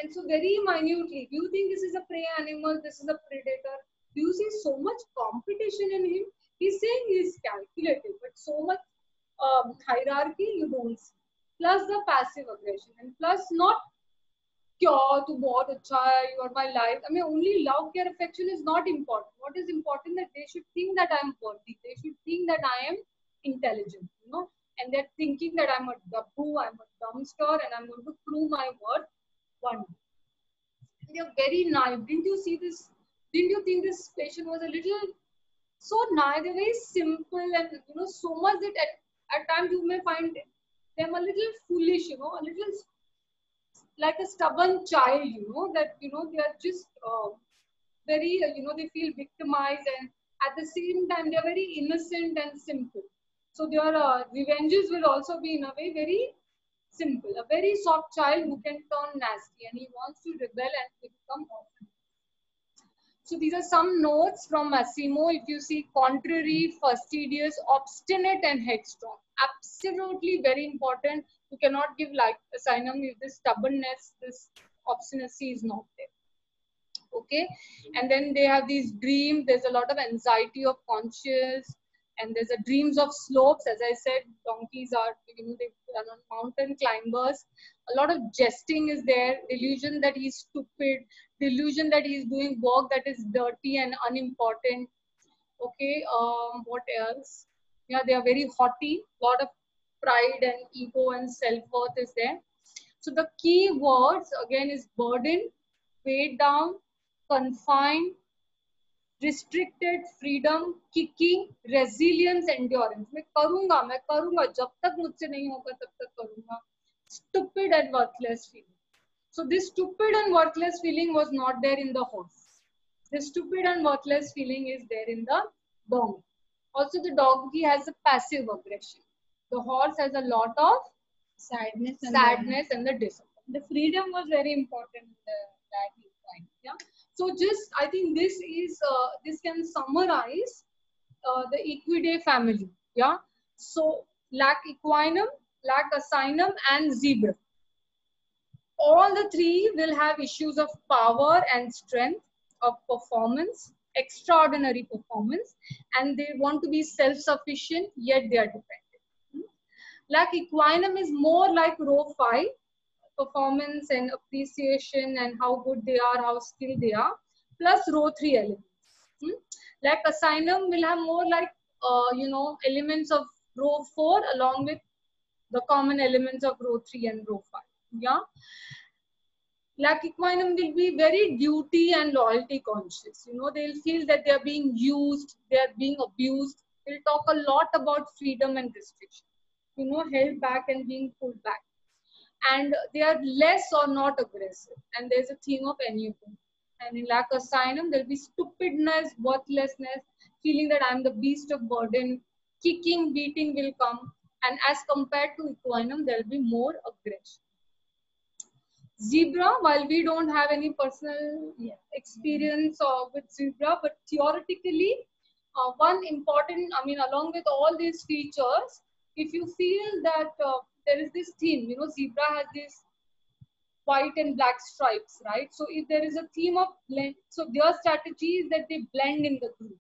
And so very minutely, do you think this is a prey animal, this is a predator? Do you see so much competition in him? He's saying he's calculated, but so much hierarchy you don't see. Plus the passive aggression, and plus not क्या तू बहुत अच्छा है, you are my life. I mean, only love, care, affection is not important. What is important that they should think that I am worthy. They should think that I am intelligent, you know, and they're thinking that I'm a dabbu, I'm a dumbster, and I'm going to prove my worth one day. They're very naive. Didn't you see this? Didn't you think this patient was a little so naive? They're very simple, and you know, so much that at times you may find them a little foolish, you know, a little like a stubborn child, you know, that, you know, they are just very, you know, they feel victimized, and at the same time, they're very innocent and simple. So their revenges will also be in a way very simple. A very soft child who can turn nasty, and he wants to rebel and become orphan. So these are some notes from Massimo. If you see, contrary, fastidious, obstinate, and headstrong. Absolutely very important. You cannot give like Asynum if this stubbornness, this obstinacy is not there. Okay, and then they have these dreams. There's a lot of anxiety of conscience, and there's a dreams of slopes. As I said, donkeys are, you know, they are mountain climbers. A lot of jesting is there. Delusion that he's stupid. Delusion that he's doing work that is dirty and unimportant. Okay, what else? Yeah, they are very haughty. A lot of pride and ego and self-worth is there. So the key words again is burden, weighed down, confined, restricted, freedom, kicking, resilience, endurance. मैं करूँगा जब तक मुझसे नहीं होगा तब तक करूँगा. Stupid and worthless feeling. So this stupid and worthless feeling was not there in the horse. The stupid and worthless feeling is there in the donkey. Also, the donkey has a passive aggression. The horse has a lot of sadness and the disappointment. The freedom was very important that you find. Yeah. So just I think this is this can summarize the Equidae family. Yeah. So lac equinum, lac asinum, and zebra. All the three will have issues of power and strength, of performance, extraordinary performance, and they want to be self-sufficient, yet they are dependent. Lac equinum is more like row 5, performance and appreciation and how good they are, how skilled they are, plus row 3 elements. Lac asinum will have more like, elements of row 4 along with the common elements of row 3 and row 5. Yeah. Lac equinum will be very duty and loyalty conscious. They'll feel that they are being used, they are being abused. They'll talk a lot about freedom and restriction. Held back and being pulled back. And they are less or not aggressive. And there's a theme of enneagram. And in lac asinum, there'll be stupidness, worthlessness, feeling that I'm the beast of burden, kicking, beating will come. And as compared to equinum, there'll be more aggression. Zebra, while we don't have any personal experience with zebra, but theoretically, one important, along with all these features, if you feel that there is this theme, zebra has these white and black stripes, right? So if there is a theme of blend, so their strategy is that they blend in the group.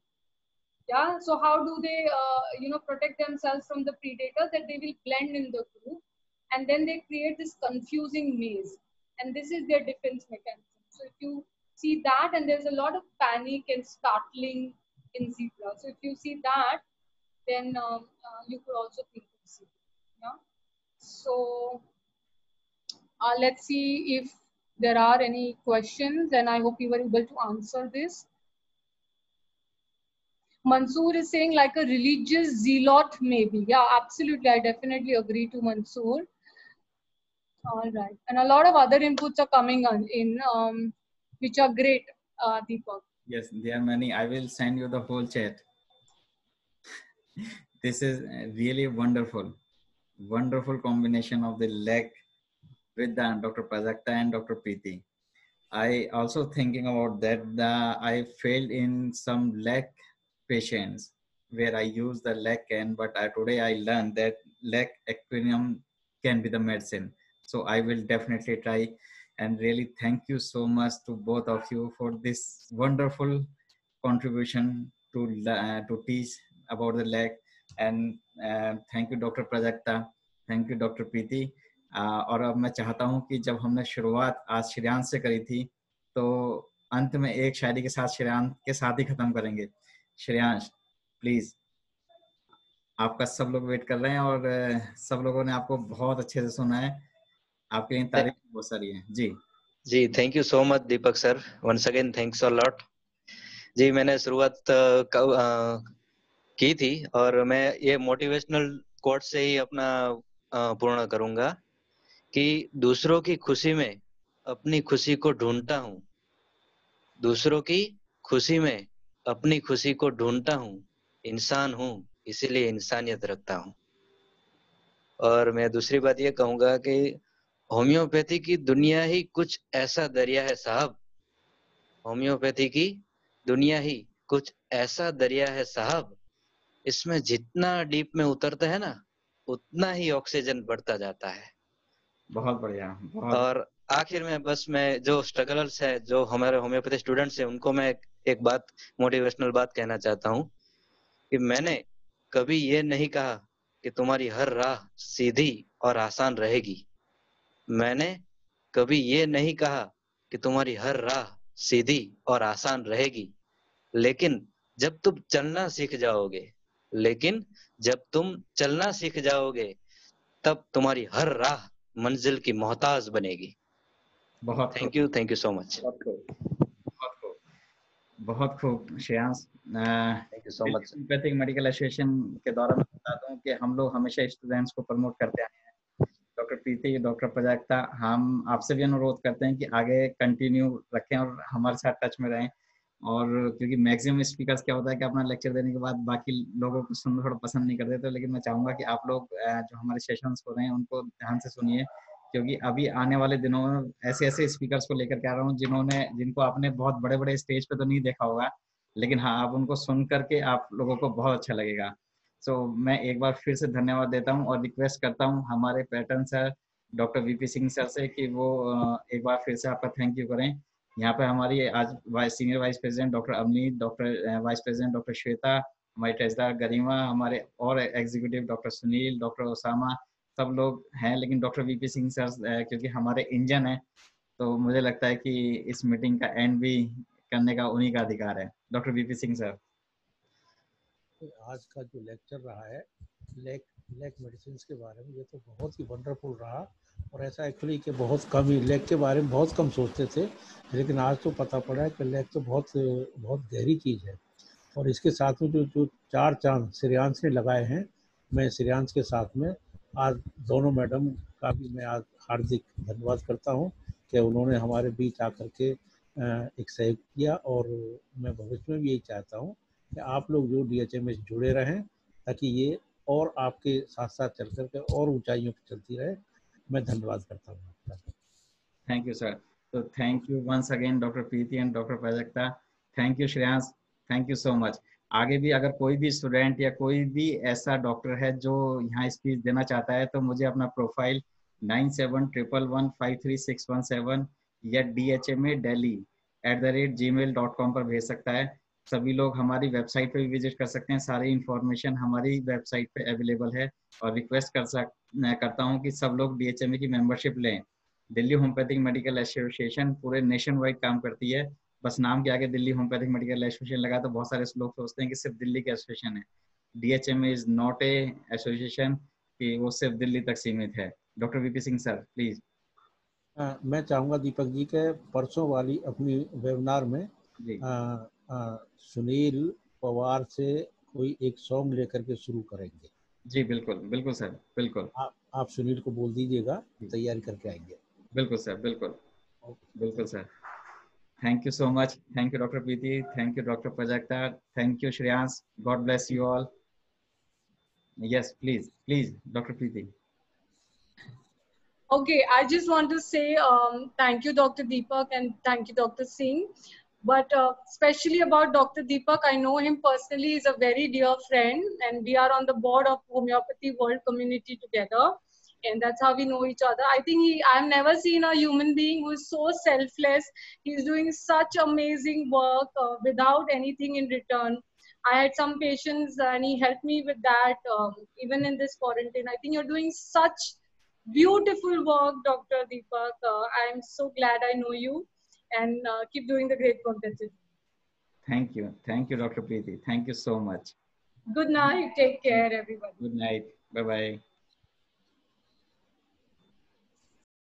Yeah. So how do they, protect themselves from the predators? That they will blend in the group, and then they create this confusing maze, and this is their defense mechanism. So if you see that, and there's a lot of panic and startling in zebra. So if you see that, then you could also think of zebra. Yeah. So let's see if there are any questions, and I hope you were able to answer this. Mansoor is saying like a religious zealot, maybe. Yeah, absolutely. I definitely agree to Mansoor. All right. And a lot of other inputs are coming on in, which are great, Deepak. Yes, there are many. I will send you the whole chat. This is really wonderful. Wonderful combination of the leg with the Dr. Prajakta and Dr. Preeti. I also thinking about that. I failed in some leg patients where I use the leg can, but today I learned that leg equinium can be the medicine. So I will definitely try, and really thank you so much to both of you for this wonderful contribution to teach about the leg. And thank you Dr. Prajakta, thank you Dr. Preeti. और अब मैं चाहता हूं कि जब हमने शुरुआत आज श्रेयांश से करी थी, तो अंत में एक शायरी के साथ श्रेयांश के साथ ही खत्म करेंगे. श्रेयांश प्लीज, आपका सब लोग वेट कर रहे हैं और सब लोगों ने आपको बहुत अच्छे से सुना है. आपके लिए तारीफ बहुत सारी है. जी, thank you so much Deepak sir. Once again thanks a lot. जी, मैंने शुरुआत की थी और मैं ये मोटिवेशनल कोट से ही अपना पूर्ण करूंगा कि दूसरों की खुशी में अपनी खुशी को ढूंढता हूँ. दूसरों की खुशी में अपनी खुशी को ढूंढता हूँ. इंसान हूँ इसीलिए इंसानियत रखता हूँ. और मैं दूसरी बात ये कहूंगा कि होम्योपैथी की दुनिया ही कुछ ऐसा दरिया है साहब. होम्योपैथी की दुनिया ही कुछ ऐसा दरिया है साहब. इसमें जितना डीप में उतरता है ना, उतना ही ऑक्सीजन बढ़ता जाता है. बहुत बढ़िया. और आखिर में बस मैं जो स्ट्रगल्स है, जो हमारे होम्योपैथी स्टूडेंट्स हैं, उनको मैं एक बात, मोटिवेशनल बात कहना चाहता हूँ कि मैंने कभी ये नहीं कहा कि तुम्हारी हर राह सीधी और आसान रहेगी. मैंने कभी ये नहीं कहा कि तुम्हारी हर राह सीधी और आसान रहेगी. लेकिन जब तुम चलना सीख जाओगे, तब तुम्हारी हर राह मंजिल की मोहताज बनेगी. बहुत थैंक यू सो मच. बहुत खूब Shreyansh. Thank you so much. Homeopathic medical association के द्वारा मैं बता दूं कि हम लोग हमेशा स्टूडेंट्स को प्रमोट करते आए हैं। डॉक्टर प्रीति, डॉक्टर प्रजाक्ता, हम आपसे भी अनुरोध करते हैं कि आगे कंटिन्यू रखें और हमारे साथ टच में रहें। और क्योंकि मैक्सिमम स्पीकर्स क्या होता है कि अपना लेक्चर देने के बाद बाकी लोगों को सुनना थोड़ा पसंद नहीं करते, तो लेकिन मैं चाहूँगा कि आप लोग जो हमारे सेशंस हो रहे हैं उनको ध्यान से सुनिए, क्योंकि अभी आने वाले दिनों में ऐसे ऐसे स्पीकर्स को लेकर के आ रहा हूँ जिनको आपने बहुत बड़े बड़े स्टेज पे तो नहीं देखा होगा, लेकिन हाँ, आप उनको सुन करके आप लोगों को बहुत अच्छा लगेगा। सो मैं एक बार फिर से धन्यवाद देता हूँ और रिक्वेस्ट करता हूँ हमारे pattern sir doctor VP Singh sir से कि वो एक बार फिर से आपका थैंक यू करें। यहाँ पे हमारी आज senior vice president doctor Avneet, doctor vice president doctor Shweta, हमारी ट्रेजरर गरिमा, हमारे और executive doctor Sunil, doctor Osama, सब लोग हैं। लेकिन डॉक्टर वीपी सिंह सर क्योंकि हमारे इंजन है, तो मुझे लगता है कि इस मीटिंग का एंड भी करने का उन्हीं का अधिकार है। Doctor VP Singh sir. आज का जो लेक्चर रहा है लेग मेडिसिन के बारे में, ये तो बहुत ही वंडरफुल रहा। और ऐसा एक्चुअली कि बहुत कम ही लेग के बारे में बहुत कम सोचते थे, लेकिन आज तो पता पड़ा है कि लेग तो बहुत बहुत गहरी चीज़ है। और इसके साथ में जो 4 चांद श्रेयांश ने लगाए हैं, मैं श्रेयांश के साथ में आज दोनों मैडम का भी मैं आज हार्दिक धन्यवाद करता हूँ कि उन्होंने हमारे बीच आकर के एक सहयोग किया। और मैं भविष्य में भी यही चाहता हूँ कि आप लोग जो DHMA से जुड़े रहें, ताकि ये और आपके साथ साथ चल करके और ऊंचाइयों पर चलती रहे। मैं धन्यवाद करता हूँ। Thank you sir. तो thank you once again doctor Preeti and doctor Prajakta. Thank you Shreyansh, thank you so much. आगे भी अगर कोई भी स्टूडेंट या कोई भी ऐसा डॉक्टर है जो यहाँ स्पीच देना चाहता है, तो मुझे अपना प्रोफाइल 9711153617 या dhmadelhi@gmail.com पर भेज सकता है। सभी लोग हमारी वेबसाइट पे भी विजिट कर सकते हैं, सारी इंफॉर्मेशन हमारी वेबसाइट पे अवेलेबल है। और रिक्वेस्ट करता हूँ कि सब लोग DHMA की मेंबरशिप लें। दिल्ली होम्योपैथिक मेडिकल एसोसिएशन पूरे नेशन वाइड काम करती है। बस नाम के आगे दिल्ली होम्योपैथिक मेडिकल एसोसिएशन लगा तो बहुत सारे लोग सोचते हैं कि सिर्फ दिल्ली की एसोसिएशन है। DHMA is not a association कि वो सिर्फ दिल्ली तक सीमित है। Doctor VP Singh sir please. मैं चाहूँगा दीपक जी के परसों वाली अपनी वेबिनार में जी सुनील पवार से कोई एक सॉन्ग लेकर के शुरू करेंगे। जी बिल्कुल बिल्कुल सर, बिल्कुल। आप सुनील को बोल दीजिएगा, तैयारी करके आएंगे। बिल्कुल सर, बिल्कुल बिल्कुल sir. Thank you so much. Thank you doctor Preeti, thank you doctor Prajakta, thank you Shreyansh. God bless you all. Yes please please doctor Preeti. Okay, I just want to say thank you, Dr. Deepak, and thank you, Dr. Singh. But especially about Dr. Deepak, I know him personally. He's a very dear friend, and we are on the board of Homeopathy World Community together, and that's how we know each other. I think I've never seen a human being who is so selfless. He's doing such amazing work without anything in return. I had some patients, and he helped me with that, even in this quarantine. I think you're doing such beautiful work, Dr. Deepak. I'm so glad I know you, and keep doing the great work that you do. Thank you Dr. Preeti, thank you so much. Good night, take care everybody. Good night, bye bye.